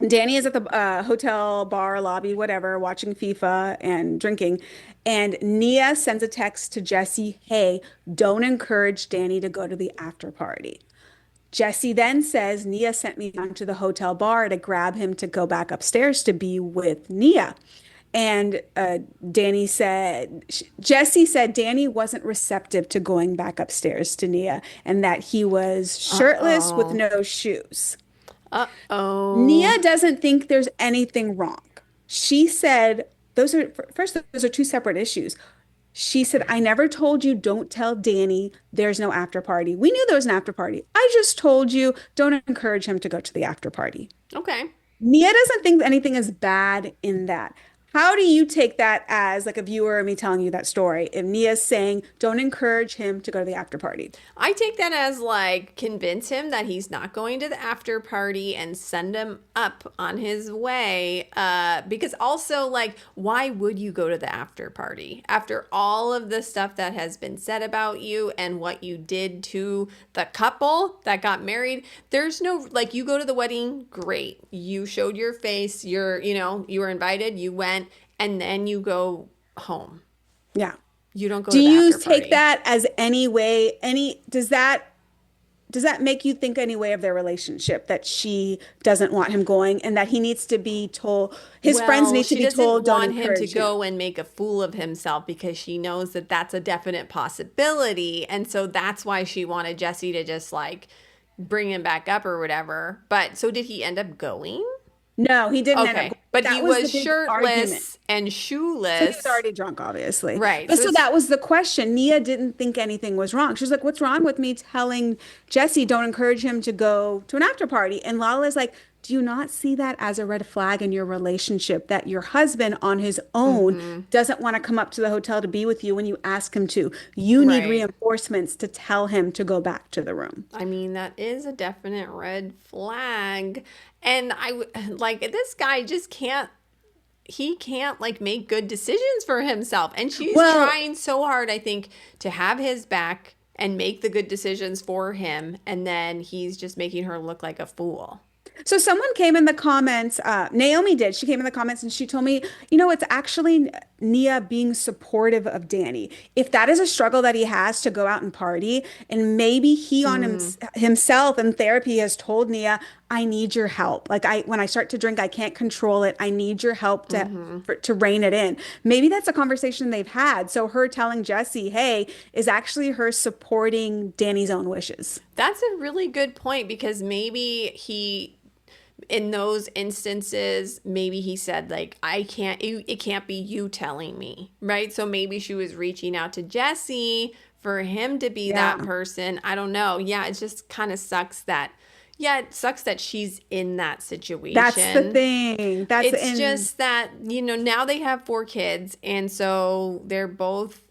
S3: Danny is at the hotel bar lobby, whatever, watching FIFA and drinking. And Nia sends a text to Jesse, hey, don't encourage Danny to go to the after party. Jesse then says, Nia sent me down to the hotel bar to grab him to go back upstairs to be with Nia. And Jesse said Danny wasn't receptive to going back upstairs to Nia and that he was shirtless with
S2: Uh-oh.
S3: no shoes.
S2: Uh-oh.
S3: Nia doesn't think there's anything wrong. She said, those are two separate issues. She said, I never told you don't tell Danny there's no after party. We knew there was an after party. I just told you don't encourage him to go to the after party.
S2: Okay.
S3: Nia doesn't think anything is bad in that. How do you take that as like a viewer of me telling you that story? If Nia's saying, don't encourage him to go to the after party.
S2: I take that as like convince him that he's not going to the after party and send him up on his way. Because also, like, why would you go to the after party after all of the stuff that has been said about you and what you did to the couple that got married? There's no, like, you go to the wedding, great. You showed your face, you were invited, you went, and then you go home.
S3: Yeah.
S2: You don't go
S3: Do
S2: to the
S3: you
S2: after
S3: take
S2: party.
S3: that as does that make you think any way of their relationship that she doesn't want him going and that he needs to be told, his friends
S2: Well,
S3: need to
S2: she
S3: be
S2: doesn't
S3: told, don't
S2: want him to
S3: encourage him?
S2: go and make a fool of himself because she knows that that's a definite possibility. And so that's why she wanted Jesse to just like bring him back up or whatever. But so did he end up going?
S3: No, he didn't end up
S2: Okay.
S3: going.
S2: But
S3: That
S2: he
S3: was
S2: was
S3: the big argument.
S2: shirtless and
S3: So he was
S2: shoeless.
S3: already drunk, obviously.
S2: Right.
S3: But
S2: So
S3: so
S2: it's
S3: that was the question. Nia didn't think anything was wrong. She was like, what's wrong with me telling Jesse don't encourage him to go to an after party? And Lala's like, do you not see that as a red flag in your relationship that your husband on his own doesn't want to come up to the hotel to be with you when you ask him to? You need
S2: right.
S3: reinforcements to tell him to go back to the room.
S2: I mean, that is a definite red flag. And like this guy just can't he can't like make good decisions for himself. And she's
S3: Well,
S2: trying so hard, I think, to have his back and make the good decisions for him. And then he's just making her look like a fool.
S3: so someone came in the comments, Naomi did. She came in the comments and she told me, it's actually Nia being supportive of Danny. If that is a struggle that he has to go out and party, and maybe he on himself in therapy has told Nia, I need your help. Like when I start to drink, I can't control it. I need your help to rein it in. Maybe that's a conversation they've had. So her telling Jesse, hey, is actually her supporting Danny's own wishes.
S2: That's a really good point because maybe in those instances, maybe he said like, it can't be you telling me, right? So maybe she was reaching out to Jesse for him to be that
S3: Yeah.
S2: person. I don't know. Yeah, it just kind of sucks that, yeah, it sucks that she's in that situation.
S3: That's the thing.
S2: It's just that, now they have 4 kids. And so they're both,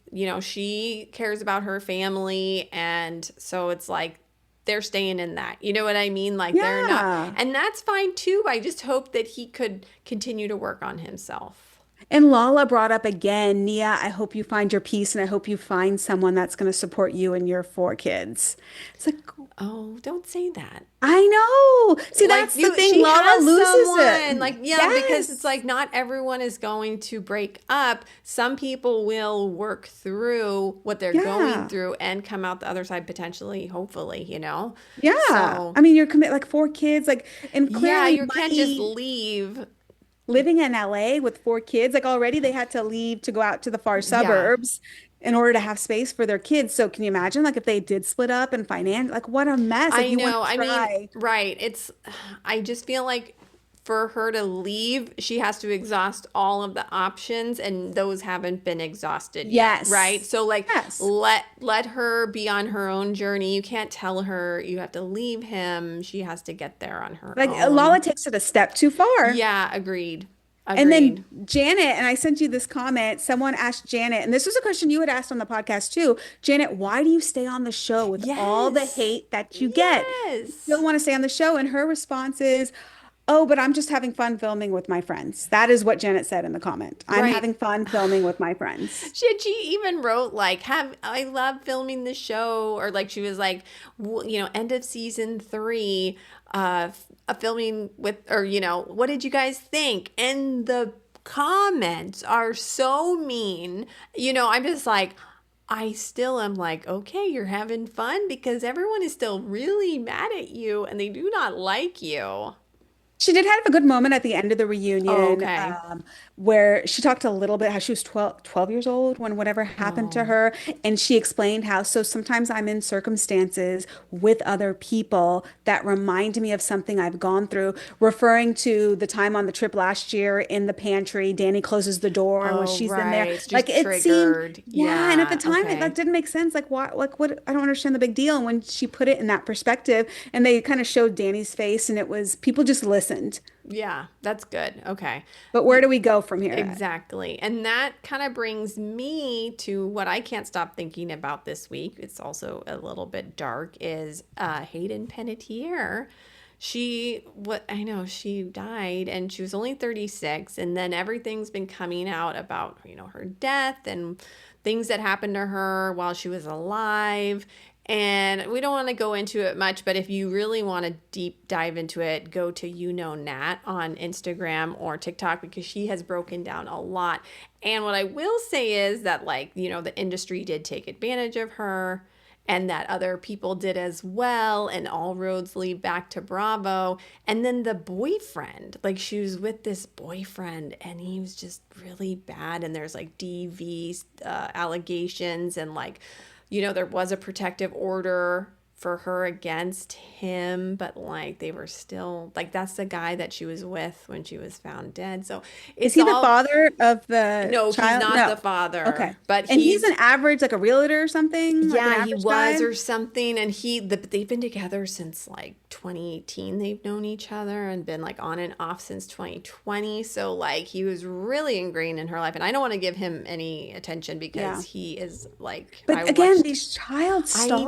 S2: she cares about her family. And so it's like, they're staying in that. You know what I mean? Like they're not.
S3: Yeah.
S2: And that's fine too. I just hope that he could continue to work on himself.
S3: And Lala brought up again, Nia, I hope you find your peace and I hope you find someone that's going to support you and your 4 kids. It's like,
S2: Oh, don't say that.
S3: I know. See,
S2: Like
S3: that's the
S2: you,
S3: thing.
S2: she
S3: Lala
S2: has
S3: loses
S2: someone.
S3: it.
S2: Like, yeah, because it's
S3: Yes.
S2: like not everyone is going to break up. Some people will work through what they're going
S3: Yeah.
S2: through and come out the other side potentially, hopefully,
S3: Yeah.
S2: So,
S3: I mean, you're commit like 4 kids, like, and
S2: yeah,
S3: clearly
S2: you can't just
S3: money
S2: leave.
S3: living in LA with 4 kids, like already they had to leave to go out to the far
S2: Yeah.
S3: suburbs in order to have space for their kids. So can you imagine like if they did split up and finance, like what a mess. Like
S2: I
S3: you want
S2: know.
S3: to
S2: I mean,
S3: try.
S2: right. I just feel like for her to leave, she has to exhaust all of the options, and those haven't been exhausted yet, right?
S3: Yes.
S2: So, like,
S3: Yes.
S2: let her be on her own journey. You can't tell her you have to leave him. She has to get there on her
S3: Like Lala
S2: own.
S3: takes it a step too far.
S2: Yeah, agreed.
S3: And then
S2: Agreed.
S3: Janet, and I sent you this comment. Someone asked Janet, and this was a question you had asked on the podcast too. Janet, why do you stay on the show with all the
S2: Yes.
S3: hate that you get? You still
S2: Yes.
S3: want to stay on the show? And her response is, oh, but I'm just having fun filming with my friends. That is what Janet said in the comment. I'm
S2: Right.
S3: having fun filming with my friends.
S2: She even wrote like, "Have I love filming the show," or like she was like, end of season 3, filming with, or what did you guys think? And the comments are so mean. I'm just like, I still am like, okay, you're having fun because everyone is still really mad at you and they do not like you.
S3: She did have a good moment at the end of the
S2: Oh,
S3: reunion
S2: okay.
S3: where she talked a little bit how she was 12 years old when whatever happened to
S2: Oh,
S3: her. And she explained how, so sometimes I'm in circumstances with other people that remind me of something I've gone through, referring to the time on the trip last year in the pantry. Danny closes the door and when
S2: oh,
S3: she's in there,
S2: right. It's
S3: like
S2: just
S3: it seemed,
S2: triggered.
S3: yeah. And at the
S2: Yeah.
S3: time, that
S2: Okay.
S3: didn't make sense. Like, what, like, what, I don't understand the big deal. And when she put it in that perspective, and they kind of showed Danny's face, and it was people just listened.
S2: Yeah, that's good. Okay.
S3: But where do we go from here?
S2: Exactly. And that kind of brings me to what I can't stop thinking about this week. It's also a little bit dark is Hayden Panettiere. What I know, she died and she was only 36, and then everything's been coming out about, her death and things that happened to her while she was alive. And we don't want to go into it much, but if you really want to deep dive into it, go to Nat on Instagram or TikTok because she has broken down a lot. And what I will say is that, like, the industry did take advantage of her and that other people did as well. And all roads lead back to Bravo. And then the boyfriend, like, she was with this boyfriend and he was just really bad. And there's like DV allegations and like, there was a protective order for her against him, but like they were still like that's the guy that she was with when she was found dead. So
S3: Is
S2: it's
S3: he the
S2: all
S3: father of the
S2: no, he's
S3: child?
S2: not the
S3: No.
S2: father,
S3: Okay.
S2: but
S3: And he's
S2: he's
S3: an average, like a realtor or something, like an
S2: yeah, he
S3: average
S2: was
S3: guy.
S2: or something. And they've been together since like 2018. They've known each other and been like on and off since 2020. So like he was really ingrained in her life. And I don't want to give him any attention because
S3: Yeah.
S2: he is like, I
S3: But again,
S2: watched,
S3: these child
S2: I
S3: stars, like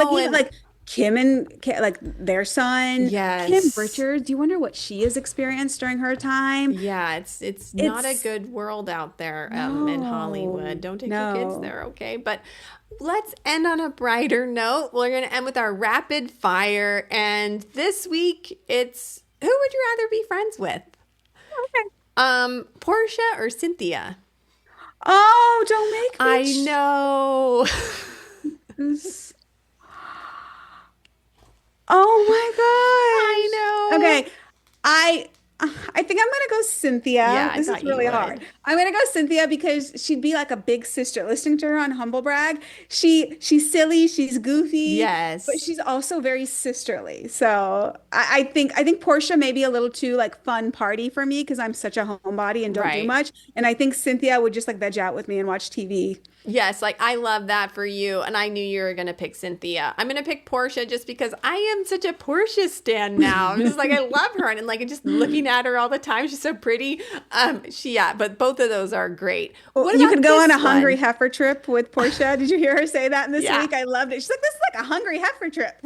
S2: know.
S3: even
S2: And
S3: like Kim and like their son, Kim
S2: yes.
S3: Richards. Do you wonder what she has experienced during her time?
S2: Yeah, it's not a
S3: It's
S2: good world out there in Hollywood.
S3: no,
S2: Don't take your kids
S3: no.
S2: there, okay? But let's end on a brighter note. We're going to end with our rapid fire. And this week, it's who would you rather be friends with?
S3: Okay.
S2: Portia or Cynthia?
S3: Oh, don't make me
S2: I know.
S3: choose.
S2: I
S3: Oh my gosh.
S2: know.
S3: Okay. I I think I'm gonna go
S2: Yeah,
S3: Cynthia.
S2: I
S3: This is
S2: thought you
S3: really hard.
S2: would.
S3: I'm gonna go Cynthia because she'd be like a big sister. Listening to her on Humble Brag, she's silly, she's goofy, but
S2: Yes.
S3: she's also very sisterly. So I think Portia may be a little too like fun party for me because I'm such a homebody and don't do
S2: Right.
S3: much. And I think Cynthia would just like veg out with me and watch TV.
S2: Yes, like I love that for you, and I knew you were gonna pick Cynthia. I'm gonna pick Portia just because I am such a Portia stan now. I'm just like I love her, and like just looking at her all the time. She's so pretty. Yeah, but both of those are great.
S3: Well,
S2: What
S3: you could
S2: about
S3: go on
S2: this
S3: a hungry
S2: one?
S3: heifer trip with Portia. Did you hear her say that in this
S2: Yeah,
S3: week? I loved it. She's like, this is like a hungry heifer trip.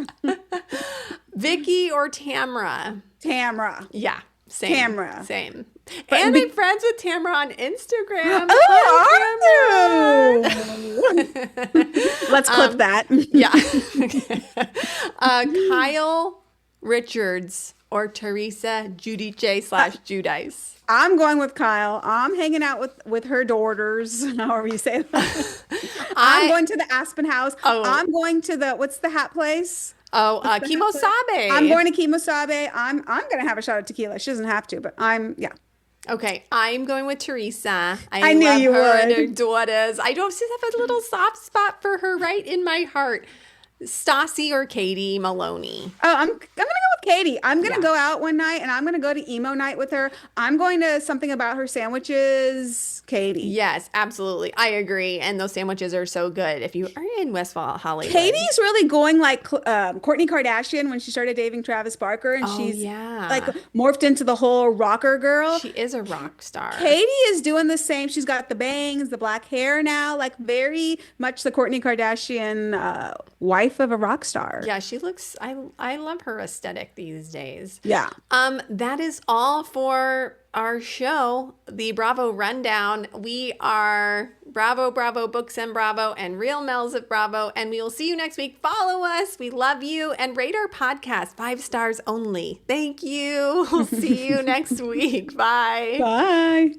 S2: Vicky or Tamra?
S3: Tamra.
S2: Yeah, same,
S3: Tamra.
S2: same. And I'm friends with Tamara on Instagram.
S3: Oh, are you? Let's clip that.
S2: Yeah. Kyle Richards or Teresa Judice/Judice.
S3: I'm going with Kyle. I'm hanging out with her daughters, however you say that. I'm going to the Aspen House.
S2: Oh.
S3: I'm going to what's the hat place?
S2: Oh, Kimosabe.
S3: I'm going to Kimosabe. I'm going to have a shot of tequila. She doesn't have to, but yeah.
S2: Okay, I'm going with Teresa.
S3: I knew
S2: love
S3: you
S2: her
S3: would.
S2: and her daughters. I just have a little soft spot for her right in my heart. Stassi or Katie Maloney.
S3: Oh, I'm gonna go with Katie. I'm gonna go out one night and I'm gonna go to emo night with her. I'm going to something about her sandwiches. Katie.
S2: Yes, absolutely. I agree. And those sandwiches are so good if you are in West Hollywood.
S3: Katie's really going like Kourtney Kardashian when she started dating Travis Barker, and she's like morphed into the whole rocker girl.
S2: She is a rock star.
S3: Katie is doing the same. She's got the bangs, the black hair now, like very much the Kourtney Kardashian wife of a rock star.
S2: Yeah, she looks, I love her aesthetic these days.
S3: Yeah.
S2: That is all for our show, the Bravo Rundown. We are Bravo, Bravo, Books and Bravo, and Real Melzer Bravo, and we will see you next week. Follow us. We love you. And rate our podcast 5 stars only. Thank you. We'll see you next week. Bye.
S3: Bye.